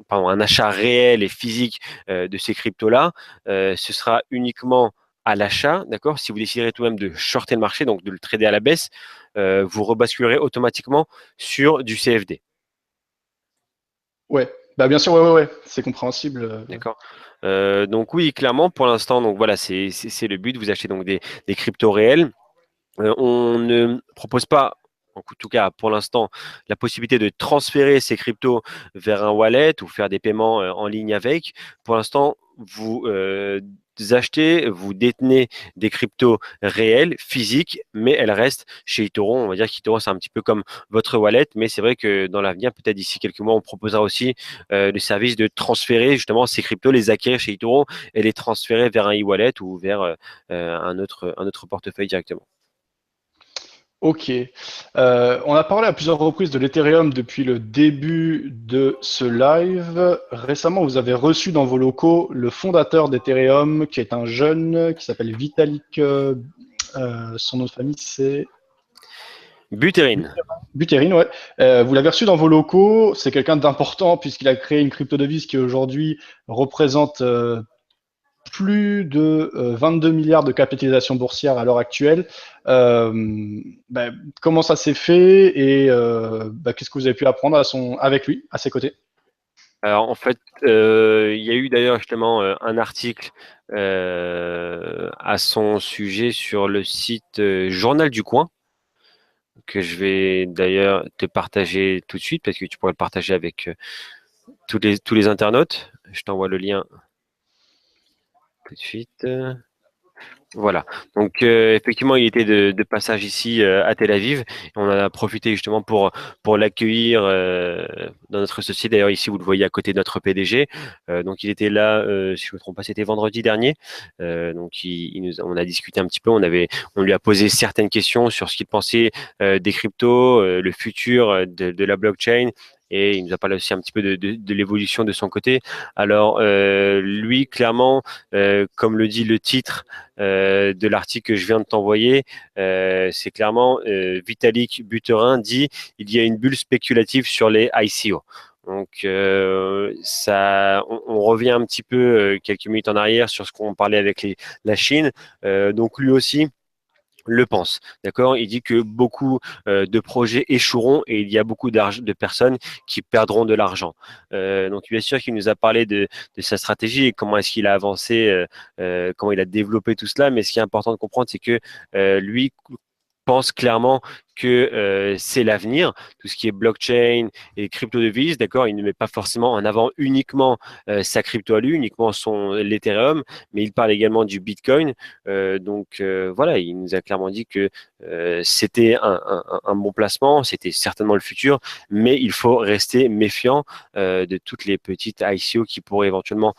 pardon, un achat réel et physique de ces cryptos-là, ce sera uniquement à l'achat, d'accord? Si vous déciderez tout de même de shorter le marché, donc de le trader à la baisse, vous rebasculerez automatiquement sur du CFD, Ouais, bah bien sûr, ouais, ouais, ouais, c'est compréhensible. d'accord? Donc oui, clairement, pour l'instant, donc voilà, c'est le but. Vous achetez donc des cryptos réels. On ne propose pas, en tout cas pour l'instant, la possibilité de transférer ces cryptos vers un wallet ou faire des paiements en ligne avec. Pour l'instant, vous achetez, vous détenez des cryptos réels, physiques, mais elles restent chez eToro. On va dire qu'eToro, c'est un petit peu comme votre wallet, mais c'est vrai que dans l'avenir, peut-être d'ici quelques mois, on proposera aussi le service de transférer justement ces cryptos, les acquérir chez eToro et les transférer vers un e-wallet ou vers un autre portefeuille directement. Ok. On a parlé à plusieurs reprises de l'Ethereum depuis le début de ce live. Récemment, vous avez reçu dans vos locaux le fondateur d'Ethereum, qui est un jeune qui s'appelle Vitalik. Son nom de famille, c'est Buterin. Buterin, ouais. Vous l'avez reçu dans vos locaux. C'est quelqu'un d'important puisqu'il a créé une crypto-devise qui aujourd'hui représente plus de 22 milliards de capitalisation boursière à l'heure actuelle. Euh, bah, comment ça s'est fait et bah, qu'est-ce que vous avez pu apprendre avec lui, à ses côtés? Alors en fait, il y a eu d'ailleurs justement un article à son sujet sur le site Journal du Coin, que je vais d'ailleurs te partager tout de suite parce que tu pourrais le partager avec tous les internautes. Je t'envoie le lien tout de suite. Voilà. Donc effectivement, il était de passage ici à Tel Aviv. On en a profité justement pour l'accueillir dans notre société. D'ailleurs, ici, vous le voyez à côté de notre PDG. Donc il était là, si je ne me trompe pas, c'était vendredi dernier. Donc on a discuté un petit peu. On lui a posé certaines questions sur ce qu'il pensait des cryptos, le futur de la blockchain. Et il nous a parlé aussi un petit peu de l'évolution de son côté. Alors, lui, clairement, comme le dit le titre, de l'article que je viens de t'envoyer, c'est clairement Vitalik Buterin dit il y a une bulle spéculative sur les ICO. Donc on revient un petit peu quelques minutes en arrière sur ce qu'on parlait avec la Chine. Donc lui aussi le pense. D'accord? Il dit que beaucoup de projets échoueront et il y a beaucoup de personnes qui perdront de l'argent. Donc, bien sûr qu'il nous a parlé de sa stratégie et comment est-ce qu'il a avancé, comment il a développé tout cela. Mais ce qui est important de comprendre, c'est que lui pense clairement que c'est l'avenir, tout ce qui est blockchain et crypto-devises, d'accord, il ne met pas forcément en avant uniquement sa crypto à lui, uniquement l'Ethereum, mais il parle également du Bitcoin. Voilà, il nous a clairement dit que c'était un bon placement, c'était certainement le futur, mais il faut rester méfiant de toutes les petites ICO qui pourraient éventuellement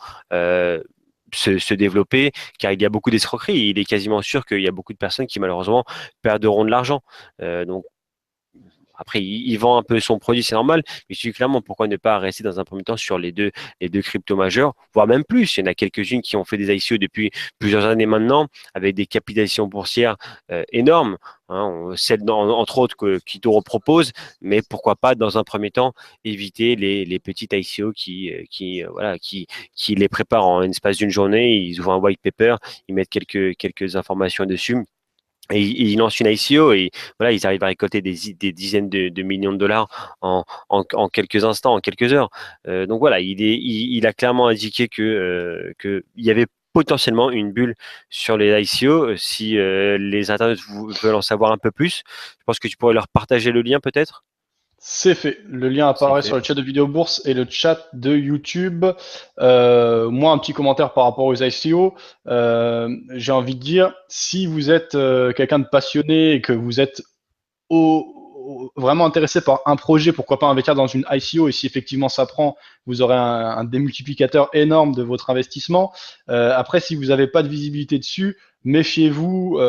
se développer, car il y a beaucoup d'escroqueries. Il est quasiment sûr qu'il y a beaucoup de personnes qui malheureusement perdront de l'argent. Donc après, il vend un peu son produit, c'est normal, mais je dis clairement pourquoi ne pas rester dans un premier temps sur les deux cryptos majeurs, voire même plus. Il y en a quelques-unes qui ont fait des ICO depuis plusieurs années maintenant, avec des capitalisations boursières énormes. Hein, celle entre autres que Kitoro propose, mais pourquoi pas dans un premier temps éviter les petites ICO voilà, qui les préparent en espace d'une journée, ils ouvrent un white paper, ils mettent quelques informations dessus et ils lancent une ICO et voilà, ils arrivent à récolter des dizaines de millions de dollars en quelques instants, en quelques heures. Donc voilà, il a clairement indiqué que il y avait potentiellement une bulle sur les ICO. Si les internautes veulent en savoir un peu plus, je pense que tu pourrais leur partager le lien peut-être. C'est fait. Le lien C'est apparaît sur fait. le chat de Vidéo Bourse et le chat de YouTube. Moi, un petit commentaire par rapport aux ICO. J'ai envie de dire, si vous êtes quelqu'un de passionné et que vous êtes vraiment intéressé par un projet, pourquoi pas investir dans une ICO, et si effectivement ça prend, vous aurez un démultiplicateur énorme de votre investissement. Après, si vous n'avez pas de visibilité dessus, méfiez-vous,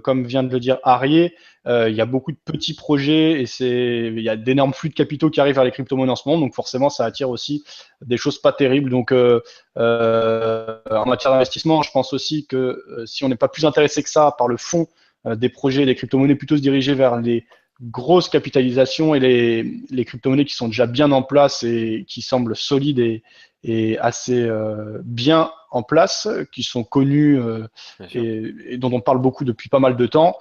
comme vient de le dire Arié, il y a beaucoup de petits projets et il y a d'énormes flux de capitaux qui arrivent vers les crypto-monnaies en ce moment, donc forcément ça attire aussi des choses pas terribles. Donc en matière d'investissement, je pense aussi que si on n'est pas plus intéressé que ça par le fond des projets, des crypto-monnaies, plutôt se diriger vers les grosses capitalisations et les crypto-monnaies qui sont déjà bien en place et qui semblent solides et assez bien en place, qui sont connues et dont on parle beaucoup depuis pas mal de temps.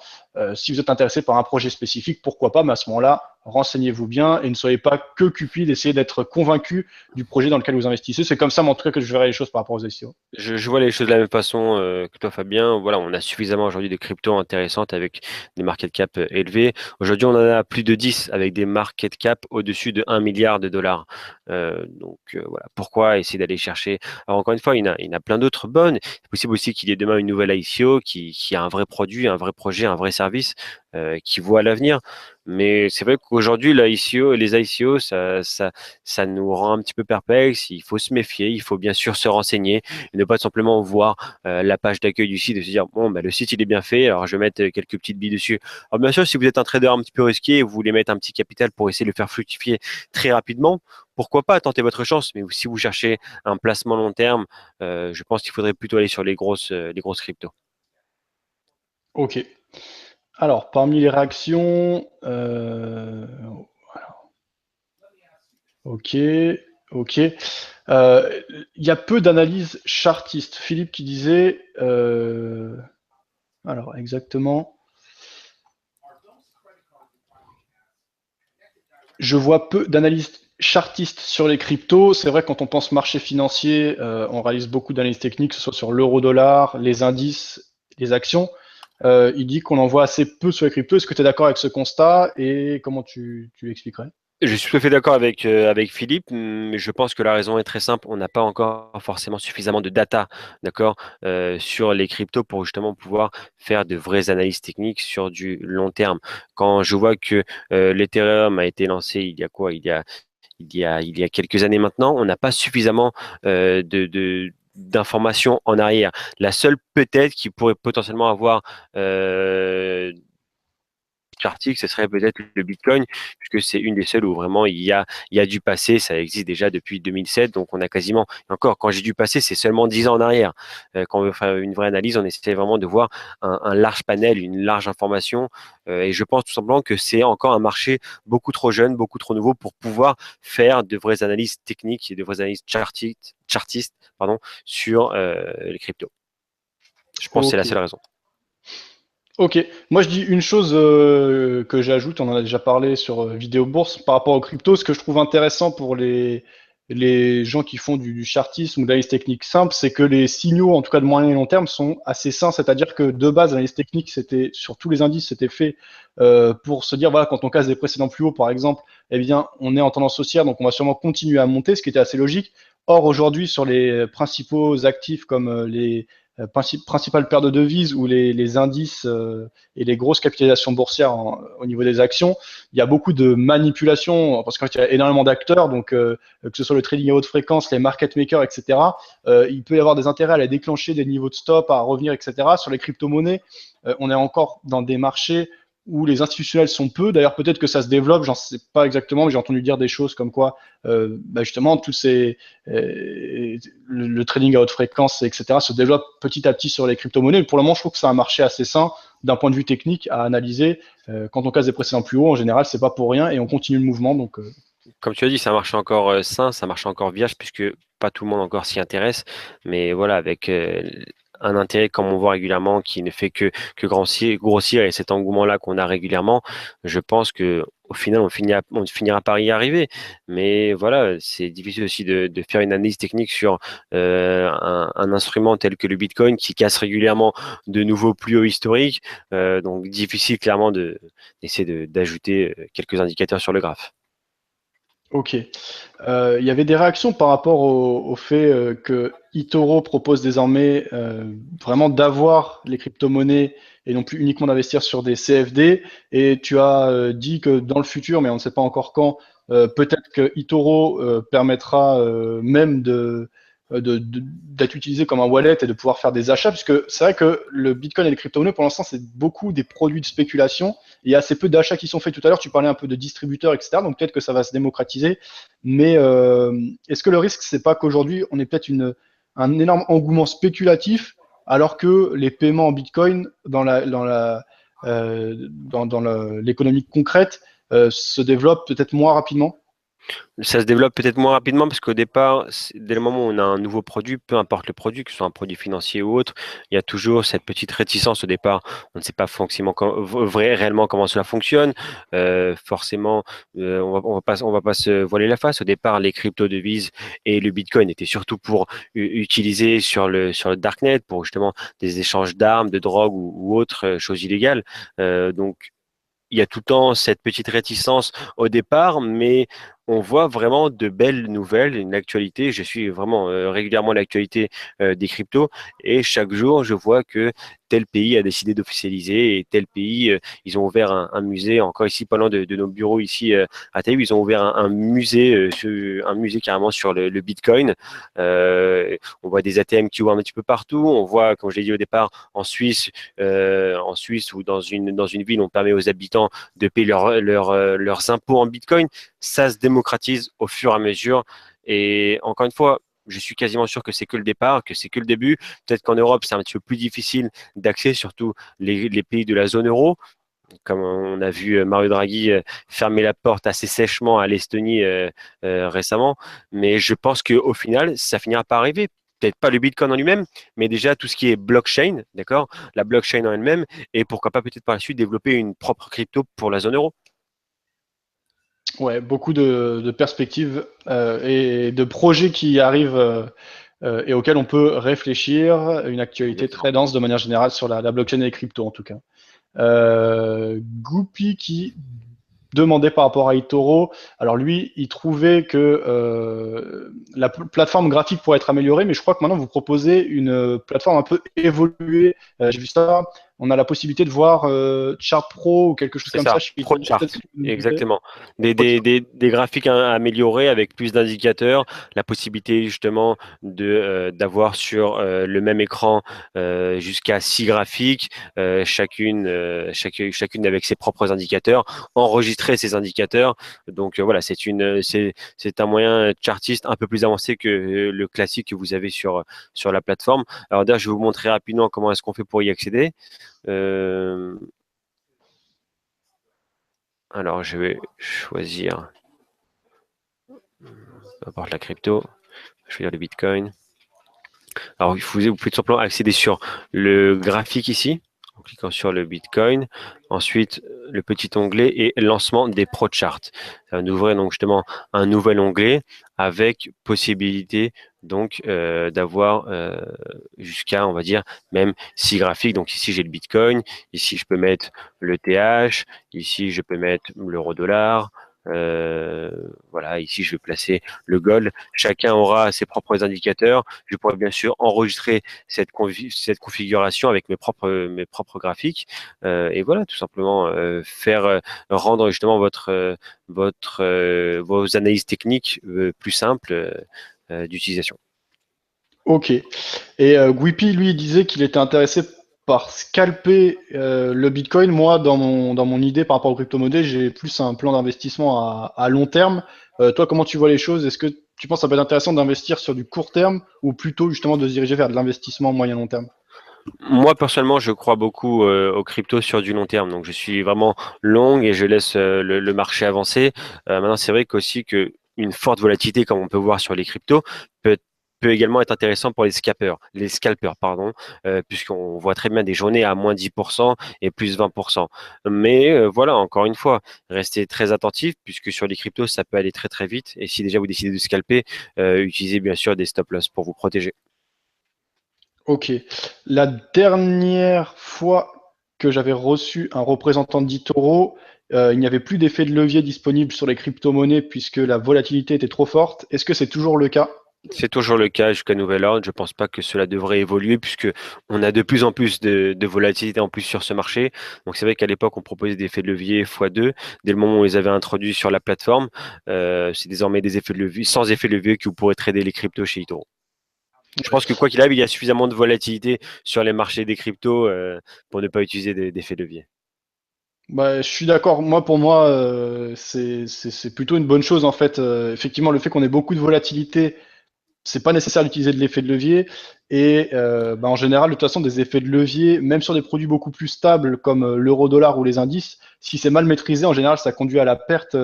Si vous êtes intéressé par un projet spécifique, pourquoi pas, mais à ce moment-là, renseignez-vous bien et ne soyez pas que cupide, essayez d'être convaincu du projet dans lequel vous investissez. C'est comme ça, en tout cas, que je verrai les choses par rapport aux ICO. Je vois les choses de la même façon que toi, Fabien. Voilà, on a suffisamment aujourd'hui de cryptos intéressantes avec des market cap élevés. Aujourd'hui, on en a plus de 10 avec des market cap au-dessus de 1 milliard de dollars. Voilà, pourquoi essayer d'aller chercher? Alors encore une fois, il y en a plein d'autres bonnes. C'est possible aussi qu'il y ait demain une nouvelle ICO qui a un vrai produit, un vrai projet, un vrai service qui voit l'avenir. Mais c'est vrai qu'aujourd'hui, les ICO, ça nous rend un petit peu perplexes. Il faut se méfier, il faut bien sûr se renseigner et ne pas simplement voir la page d'accueil du site et se dire bon, bah, le site il est bien fait, alors je vais mettre quelques petites billes dessus. Alors bien sûr, si vous êtes un trader un petit peu risqué et vous voulez mettre un petit capital pour essayer de le faire fructifier très rapidement, pourquoi pas tenter votre chance. Mais si vous cherchez un placement long terme, je pense qu'il faudrait plutôt aller sur les grosses cryptos. Ok. Alors, parmi les réactions, ok, ok. Il y a peu d'analyses chartistes. Philippe qui disait, alors exactement, je vois peu d'analyses chartistes sur les cryptos. C'est vrai, quand on pense marché financier, on réalise beaucoup d'analyses techniques, que ce soit sur l'euro-dollar, les indices, les actions. Il dit qu'on en voit assez peu sur les cryptos. Est-ce que tu es d'accord avec ce constat et comment tu expliquerais? Je suis tout à fait d'accord avec Philippe, mais je pense que la raison est très simple. On n'a pas encore forcément suffisamment de data, d'accord, sur les cryptos pour justement pouvoir faire de vraies analyses techniques sur du long terme. Quand je vois que l'Ethereum a été lancé il y a quoi? Il y a quelques années maintenant, on n'a pas suffisamment d'informations en arrière. La seule peut-être qui pourrait potentiellement avoir article, ce serait peut-être le Bitcoin, puisque c'est une des seules où vraiment il y a du passé, ça existe déjà depuis 2007, donc on a quasiment, et encore, quand j'ai du passé, c'est seulement 10 ans en arrière. Quand on veut faire une vraie analyse, on essaie vraiment de voir un large panel, une large information, et je pense tout simplement que c'est encore un marché beaucoup trop jeune, beaucoup trop nouveau pour pouvoir faire de vraies analyses techniques et de vraies analyses chartistes pardon, sur les cryptos. Je pense que c'est la Ok. seule raison. Ok, moi je dis une chose que j'ajoute, on en a déjà parlé sur Vidéo Bourse par rapport aux cryptos. Ce que je trouve intéressant pour les gens qui font du chartisme ou de l'analyse technique simple, c'est que les signaux, en tout cas de moyen et long terme, sont assez sains. C'est-à-dire que de base, l'analyse technique, c'était sur tous les indices, c'était fait pour se dire, voilà, quand on casse des précédents plus hauts, par exemple, eh bien, on est en tendance haussière, donc on va sûrement continuer à monter, ce qui était assez logique. Or, aujourd'hui, sur les principaux actifs comme les principales paires de devises ou les indices et les grosses capitalisations boursières au niveau des actions, il y a beaucoup de manipulations parce qu'il y a énormément d'acteurs, donc que ce soit le trading à haute fréquence, les market makers, etc. Il peut y avoir des intérêts à aller déclencher des niveaux de stop, à revenir, etc. Sur les crypto-monnaies, on est encore dans des marchés où les institutionnels sont peu. D'ailleurs, peut-être que ça se développe, j'en sais pas exactement, mais j'ai entendu dire des choses comme quoi, justement, tous ces le trading à haute fréquence, etc., se développe petit à petit sur les crypto-monnaies. Pour le moment, je trouve que c'est un marché assez sain d'un point de vue technique à analyser. Quand on casse des précédents plus hauts, en général, c'est pas pour rien et on continue le mouvement. Donc, Comme tu as dit, ça marche encore sain, ça marche encore vierge, puisque pas tout le monde encore s'y intéresse. Mais voilà, avec un intérêt comme on voit régulièrement qui ne fait que grossir et cet engouement-là qu'on a régulièrement, je pense que au final, on finira par y arriver. Mais voilà, c'est difficile aussi de faire une analyse technique sur un instrument tel que le Bitcoin qui casse régulièrement de nouveaux plus hauts historiques. Donc, difficile clairement d'essayer d'ajouter quelques indicateurs sur le graphe. Ok. Il y avait des réactions par rapport au fait que eToro propose désormais vraiment d'avoir les crypto-monnaies et non plus uniquement d'investir sur des CFD. Et tu as dit que dans le futur, mais on ne sait pas encore quand, peut-être que eToro permettra même d'être utilisé comme un wallet et de pouvoir faire des achats, puisque c'est vrai que le Bitcoin et les crypto-monnaies, pour l'instant, c'est beaucoup des produits de spéculation. Il y a assez peu d'achats qui sont faits. Tout à l'heure, tu parlais un peu de distributeurs, etc. Donc peut-être que ça va se démocratiser. Mais est-ce que le risque, c'est pas qu'aujourd'hui, on ait peut-être un énorme engouement spéculatif, alors que les paiements en Bitcoin dans l'économie concrète se développent peut-être moins rapidement? Ça se développe peut-être moins rapidement parce qu'au départ, dès le moment où on a un nouveau produit, peu importe le produit, que ce soit un produit financier ou autre, il y a toujours cette petite réticence au départ. On ne sait pas réellement comment cela fonctionne. Forcément, on va pas se voiler la face. Au départ, les crypto-devises et le Bitcoin étaient surtout pour utiliser sur le darknet pour justement des échanges d'armes, de drogue ou autres choses illégales. Donc il y a tout le temps cette petite réticence au départ, mais on voit vraiment de belles nouvelles, une actualité. Je suis vraiment régulièrement l'actualité des cryptos et chaque jour, je vois que tel pays a décidé d'officialiser et tel pays, ils ont ouvert un musée. Encore ici, pas loin de nos bureaux ici à Taïwan, ils ont ouvert un musée carrément sur le Bitcoin. On voit des ATM qui ouvrent un petit peu partout. On voit, comme je l'ai dit au départ, en Suisse ou dans une ville, on permet aux habitants de payer leurs impôts en Bitcoin. Ça se démocratise au fur et à mesure. Et encore une fois, je suis quasiment sûr que c'est que le départ, que c'est que le début. Peut-être qu'en Europe, c'est un petit peu plus difficile d'accès, surtout les pays de la zone euro. Comme on a vu Mario Draghi fermer la porte assez sèchement à l'Estonie récemment. Mais je pense qu'au final, ça finira par arriver. Peut-être pas le Bitcoin en lui-même, mais déjà tout ce qui est blockchain, d'accord? La blockchain en elle-même, et pourquoi pas peut-être par la suite développer une propre crypto pour la zone euro. Ouais, beaucoup de perspectives et de projets qui arrivent et auxquels on peut réfléchir. Une actualité Exactement. très dense de manière générale sur la blockchain et les cryptos en tout cas. Goupy qui demandait par rapport à eToro. Alors lui, il trouvait que la plateforme graphique pourrait être améliorée, mais je crois que maintenant vous proposez une plateforme un peu évoluée. J'ai vu ça. On a la possibilité de voir Chart Pro ou quelque chose C'est comme ça ça, chez eToro. Peut-être ProChart, que vous nous direz. exactement. Des graphiques améliorés avec plus d'indicateurs, la possibilité justement d'avoir sur le même écran jusqu'à 6 graphiques, chacune avec ses propres indicateurs, enregistrer ces indicateurs. Donc voilà, c'est un moyen chartiste un peu plus avancé que le classique que vous avez sur la plateforme. Alors d'ailleurs, je vais vous montrer rapidement comment est-ce qu'on fait pour y accéder. Euh, Alors, je vais choisir n'importe la crypto. Je vais dire le Bitcoin. Alors, vous pouvez tout simplement accéder sur le graphique ici, en cliquant sur le Bitcoin. Ensuite, le petit onglet et lancement des ProCharts. Ça va nous ouvrir donc justement un nouvel onglet avec possibilité donc d'avoir jusqu'à, on va dire, même 6 graphiques. Donc ici, j'ai le Bitcoin. Ici, je peux mettre le TH. Ici, je peux mettre l'euro-dollar. Euh, voilà, ici, je vais placer le gold. Chacun aura ses propres indicateurs. Je pourrais bien sûr enregistrer cette configuration avec mes propres graphiques. Et voilà, tout simplement rendre justement vos analyses techniques plus simples d'utilisation. Ok. Et Guipi, lui, il disait qu'il était intéressé par scalper le Bitcoin. Moi, dans mon idée par rapport aux crypto-monnaies, j'ai plus un plan d'investissement à long terme. Toi, comment tu vois les choses? Est-ce que tu penses que ça peut être intéressant d'investir sur du court terme ou plutôt justement de se diriger vers de l'investissement moyen-long terme? Moi, personnellement, je crois beaucoup aux cryptos sur du long terme. Donc, je suis vraiment long et je laisse le marché avancer. Maintenant, c'est vrai qu'aussi qu'une forte volatilité, comme on peut voir sur les cryptos, peut peut également être intéressant pour les scalpers, pardon, puisqu'on voit très bien des journées à moins 10% et plus 20%. Mais voilà, encore une fois, restez très attentifs, puisque sur les cryptos, ça peut aller très très vite. Et si déjà vous décidez de scalper, utilisez bien sûr des stop loss pour vous protéger. Ok. La dernière fois que j'avais reçu un représentant d'eToro, il n'y avait plus d'effet de levier disponible sur les crypto-monnaies puisque la volatilité était trop forte. Est-ce que c'est toujours le cas? C'est toujours le cas jusqu'à nouvel ordre. Je ne pense pas que cela devrait évoluer puisque on a de plus en plus de volatilité en plus sur ce marché. Donc c'est vrai qu'à l'époque, on proposait des effets de levier x2. Dès le moment où on les avait introduits sur la plateforme, c'est désormais des effets de levier, sans effet de levier que vous pourrez trader les cryptos chez eToro. Je pense que quoi qu'il arrive, il y a suffisamment de volatilité sur les marchés des cryptos pour ne pas utiliser d'effets de levier. Bah, je suis d'accord. Moi, pour moi, c'est plutôt une bonne chose en fait. Effectivement, le fait qu'on ait beaucoup de volatilité, c'est pas nécessaire d'utiliser de l'effet de levier. Et bah, en général, de toute façon, des effets de levier, même sur des produits beaucoup plus stables comme l'euro-dollar ou les indices, si c'est mal maîtrisé, en général, ça conduit à la perte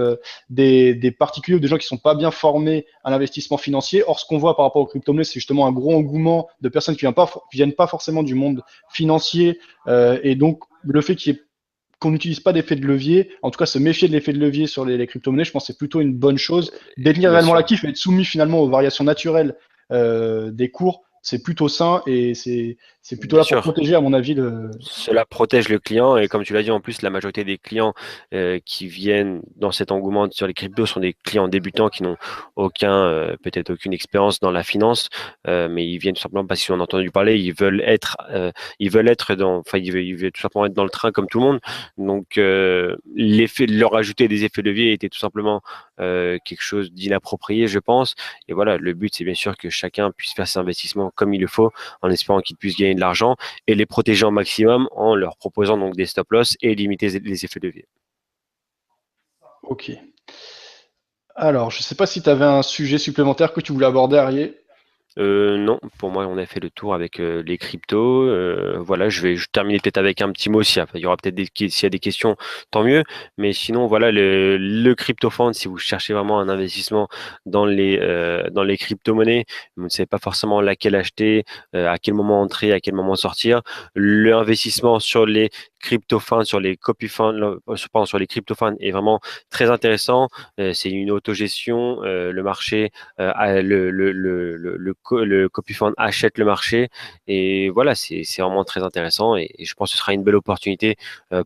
des particuliers ou des gens qui sont pas bien formés à l'investissement financier. Or, ce qu'on voit par rapport aux crypto-monnaies, c'est justement un gros engouement de personnes qui viennent pas forcément du monde financier. Et donc, le fait qu'on n'utilise pas d'effet de levier, en tout cas se méfier de l'effet de levier sur les crypto-monnaies, je pense que c'est plutôt une bonne chose. Détenir Bien réellement sûr. l'actif et être soumis finalement aux variations naturelles des cours, c'est plutôt sain et c'est plutôt Bien là pour sûr. protéger, à mon avis, le. Cela protège le client et comme tu l'as dit en plus, la majorité des clients qui viennent dans cet engouement sur les cryptos sont des clients débutants qui n'ont peut-être aucune expérience dans la finance, mais ils viennent tout simplement parce qu'ils en ont entendu parler, ils veulent être ils veulent tout simplement être dans le train comme tout le monde. Donc l'effet de leur ajouter des effets de levier était tout simplement quelque chose d'inapproprié, je pense. Et voilà, le but c'est bien sûr que chacun puisse faire ses investissements comme il le faut, en espérant qu'il puisse gagner de l'argent et les protéger au maximum en leur proposant donc des stop loss et limiter les effets de levier. Ok. Alors, je ne sais pas si tu avais un sujet supplémentaire que tu voulais aborder, Arié. Non, pour moi, on a fait le tour avec les cryptos. Voilà, je terminer peut-être avec un petit mot. Il y aura peut-être s'il y a des questions, tant mieux. Mais sinon, voilà, le crypto fund, si vous cherchez vraiment un investissement dans les crypto-monnaies, vous ne savez pas forcément laquelle acheter, à quel moment entrer, à quel moment sortir. Le investissement sur les crypto funds, sur les copy funds, pardon, sur les crypto funds est vraiment très intéressant. C'est une autogestion. Le marché le copy fund achète le marché et voilà, c'est vraiment très intéressant et je pense que ce sera une belle opportunité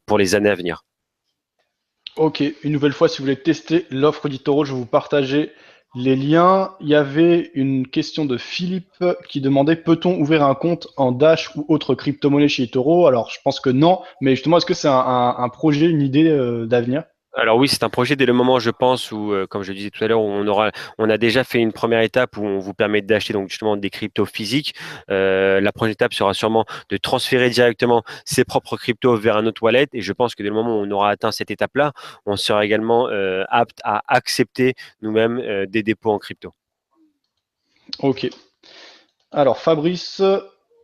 pour les années à venir. Ok, une nouvelle fois, si vous voulez tester l'offre d'Itoro, je vais vous partager les liens. Il y avait une question de Philippe qui demandait peut-on ouvrir un compte en Dash ou autre crypto-monnaie chez Itoro? Alors, je pense que non, mais justement, est-ce que c'est un projet, une idée d'avenir? Alors oui, c'est un projet dès le moment, je pense, où, comme je le disais tout à l'heure, on a déjà fait une première étape où on vous permet d'acheter donc justement des cryptos physiques. La prochaine étape sera sûrement de transférer directement ses propres cryptos vers un autre wallet. Et je pense que dès le moment où on aura atteint cette étape-là, on sera également apte à accepter nous-mêmes des dépôts en crypto. Ok. Alors, Fabrice,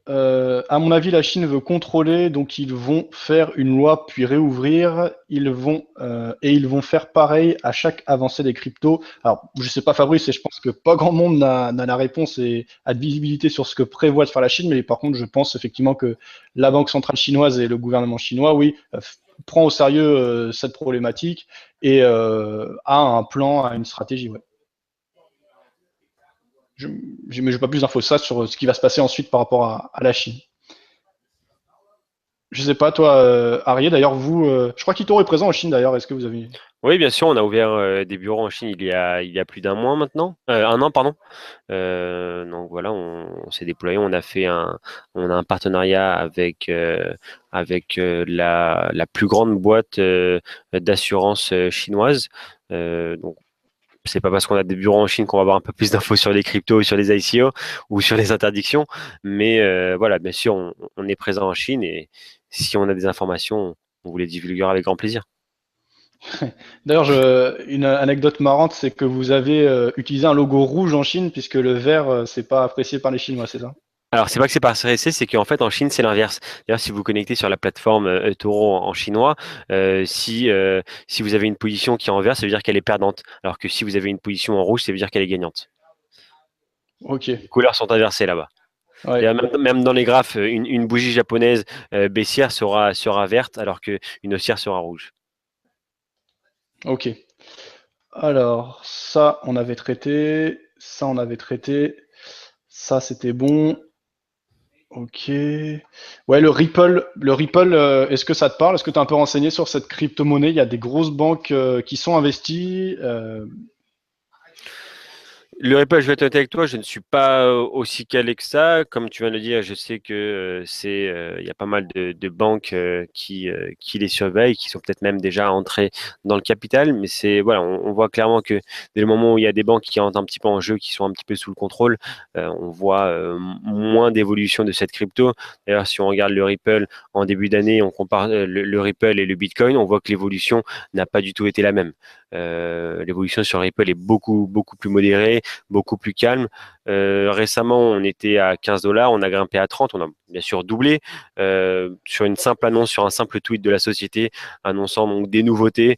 à mon avis, la Chine veut contrôler, donc ils vont faire une loi puis réouvrir. Ils vont faire pareil à chaque avancée des cryptos. Alors, je sais pas, Fabrice, et je pense que pas grand monde n'a la réponse et a de visibilité sur ce que prévoit de faire la Chine, mais par contre, je pense effectivement que la Banque centrale chinoise et le gouvernement chinois, oui, prend au sérieux cette problématique et a un plan, a une stratégie. Ouais. Je n'ai pas plus d'infos que ça sur ce qui va se passer ensuite par rapport à la Chine. Je sais pas, toi, Arié, d'ailleurs, vous, je crois qu'Itoro est présent en Chine, d'ailleurs. Est-ce que vous avez. Oui, bien sûr, on a ouvert des bureaux en Chine il y a plus d'un mois maintenant, un an, pardon. Donc voilà, on s'est déployé, on a un partenariat avec la plus grande boîte d'assurance chinoise. Donc c'est pas parce qu'on a des bureaux en Chine qu'on va avoir un peu plus d'infos sur les cryptos, sur les ICO ou sur les interdictions. Mais voilà, bien sûr, on est présent en Chine et si on a des informations, on vous les divulguera avec grand plaisir. D'ailleurs, une anecdote marrante, c'est que vous avez utilisé un logo rouge en Chine, puisque le vert, c'est pas apprécié par les Chinois, c'est ça? Alors, c'est pas que c'est pas stressé, c'est qu'en fait, en Chine, c'est l'inverse. D'ailleurs, si vous connectez sur la plateforme Toro en chinois, si vous avez une position qui est en vert, ça veut dire qu'elle est perdante. Alors que si vous avez une position en rouge, ça veut dire qu'elle est gagnante. Ok. Les couleurs sont inversées là-bas. Ouais. Même dans les graphes, une bougie japonaise baissière sera verte alors qu'une haussière sera rouge. Ok. Alors, ça, on avait traité. Ça, on avait traité. Ça, c'était bon. Ok. Ouais, le Ripple, est-ce que ça te parle? Est-ce que tu es un peu renseigné sur cette crypto-monnaie? Il y a des grosses banques qui sont investies. Le Ripple, je vais être honnête avec toi, je ne suis pas aussi calé que ça. Comme tu viens de le dire, je sais que il y a pas mal de banques qui les surveillent, qui sont peut-être même déjà entrées dans le capital. Mais voilà, on voit clairement que dès le moment où il y a des banques qui rentrent un petit peu en jeu, qui sont un petit peu sous le contrôle, on voit moins d'évolution de cette crypto. D'ailleurs, si on regarde le Ripple en début d'année, on compare le Ripple et le Bitcoin, on voit que l'évolution n'a pas du tout été la même. L'évolution sur Ripple est beaucoup plus modérée, beaucoup plus calme. Récemment, on était à 15 dollars, on a grimpé à 30, on a bien sûr doublé sur une simple annonce, sur un simple tweet de la société annonçant donc des nouveautés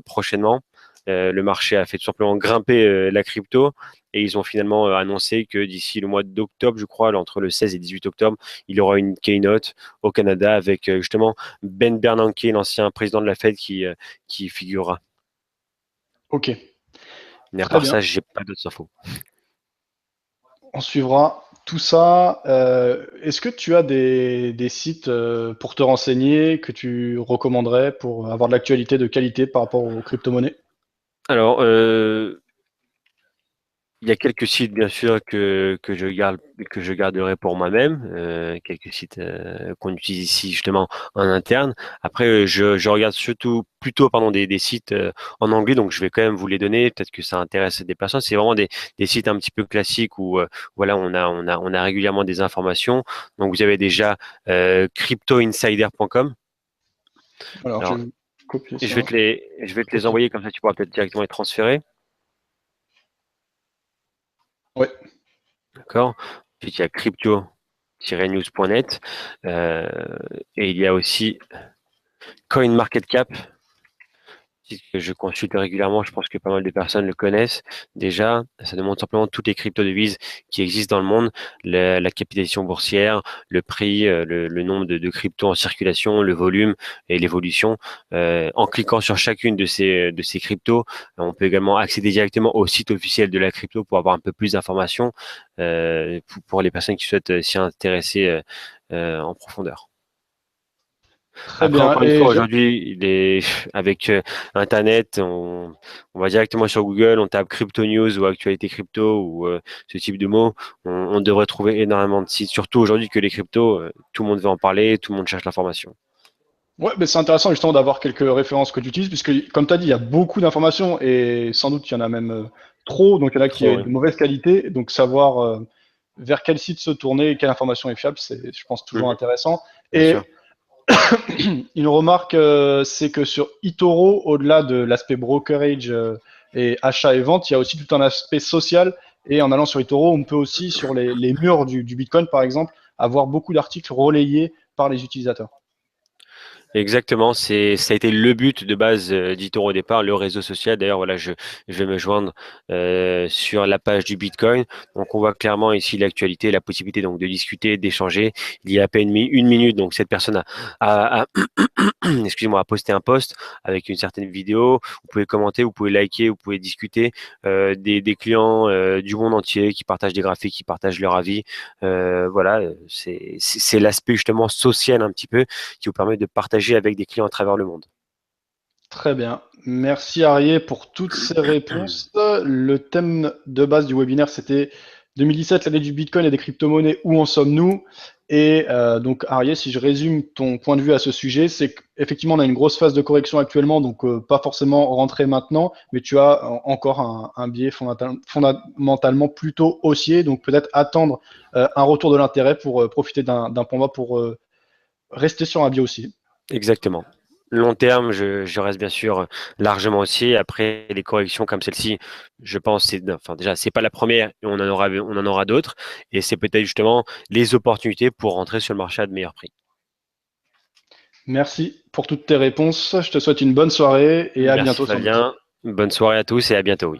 prochainement. Le marché a fait tout simplement grimper la crypto et ils ont finalement annoncé que d'ici le mois d'octobre, je crois, entre le 16 et 18 octobre, il y aura une keynote au Canada avec justement Ben Bernanke, l'ancien président de la Fed, qui figurera. Ok. Mais à Très part bien. ça, j'ai pas d'autres infos. On suivra tout ça. Est-ce que tu as des sites pour te renseigner que tu recommanderais pour avoir de l'actualité de qualité par rapport aux crypto-monnaies? Alors, il y a quelques sites, bien sûr, que je garderai pour moi-même, quelques sites qu'on utilise ici justement en interne. Après, je regarde surtout plutôt pardon, des sites en anglais, donc je vais quand même vous les donner. Peut-être que ça intéresse des personnes. C'est vraiment des sites un petit peu classiques où voilà, on a régulièrement des informations. Donc, vous avez déjà cryptoinsider.com. Alors, je Alors, vais copier je ça. vais je vais te les Copie. envoyer comme ça, tu pourras peut-être directement les transférer. Ouais. D'accord? Ensuite, il y a crypto-news.net euh, et il y a aussi CoinMarketCap site que je consulte régulièrement. Je pense que pas mal de personnes le connaissent déjà. Ça demande simplement toutes les crypto-devises qui existent dans le monde, la capitalisation boursière, le prix, le nombre de cryptos en circulation, le volume et l'évolution. En cliquant sur chacune de ces cryptos, on peut également accéder directement au site officiel de la crypto pour avoir un peu plus d'informations pour les personnes qui souhaitent s'y intéresser en profondeur. Très Après, bien. encore une fois, aujourd'hui, avec Internet, on va directement sur Google, on tape crypto news ou actualité crypto ou ce type de mots. On devrait trouver énormément de sites, surtout aujourd'hui que les cryptos, tout le monde veut en parler, tout le monde cherche l'information. Ouais, mais c'est intéressant justement d'avoir quelques références que tu utilises, puisque comme tu as dit, il y a beaucoup d'informations et sans doute il y en a même trop, donc il y en a qui Trop, est oui. de mauvaise qualité. Donc savoir vers quel site se tourner et quelle information est fiable, c'est, je pense, toujours Mhm, intéressant. bien sûr. Et une remarque, c'est que sur eToro, au-delà de l'aspect brokerage et achat et vente, il y a aussi tout un aspect social. Et en allant sur eToro, on peut aussi, sur les murs du Bitcoin, par exemple, avoir beaucoup d'articles relayés par les utilisateurs. Exactement, ça a été le but de base d'Itoro au départ, le réseau social. D'ailleurs, voilà, je vais me joindre sur la page du Bitcoin. Donc, on voit clairement ici l'actualité, la possibilité donc de discuter, d'échanger. Il y a à peine mis une minute, donc cette personne a excusez-moi, a posté un post avec une certaine vidéo. Vous pouvez commenter, vous pouvez liker, vous pouvez discuter des clients du monde entier qui partagent des graphiques, qui partagent leur avis. Voilà, c'est l'aspect justement social un petit peu qui vous permet de partager avec des clients à travers le monde. Très bien. Merci Arié pour toutes ces réponses. Le thème de base du webinaire, c'était 2017, l'année du Bitcoin et des crypto-monnaies, où en sommes-nous? Et donc Arié, si je résume ton point de vue à ce sujet, c'est qu'effectivement on a une grosse phase de correction actuellement, donc pas forcément rentrer maintenant, mais tu as encore un biais fondamentalement plutôt haussier, donc peut-être attendre un retour de l'intérêt pour profiter d'un point bas pour rester sur un biais haussier. Exactement. Long terme, je reste bien sûr largement haussier. Après, les corrections comme celle-ci, je pense, enfin, déjà, c'est pas la première et on en aura d'autres. Et c'est peut-être justement les opportunités pour rentrer sur le marché à de meilleurs prix. Merci pour toutes tes réponses. Je te souhaite une bonne soirée et à Merci bientôt sans doute. Flavien. Bonne soirée à tous et à bientôt. Oui.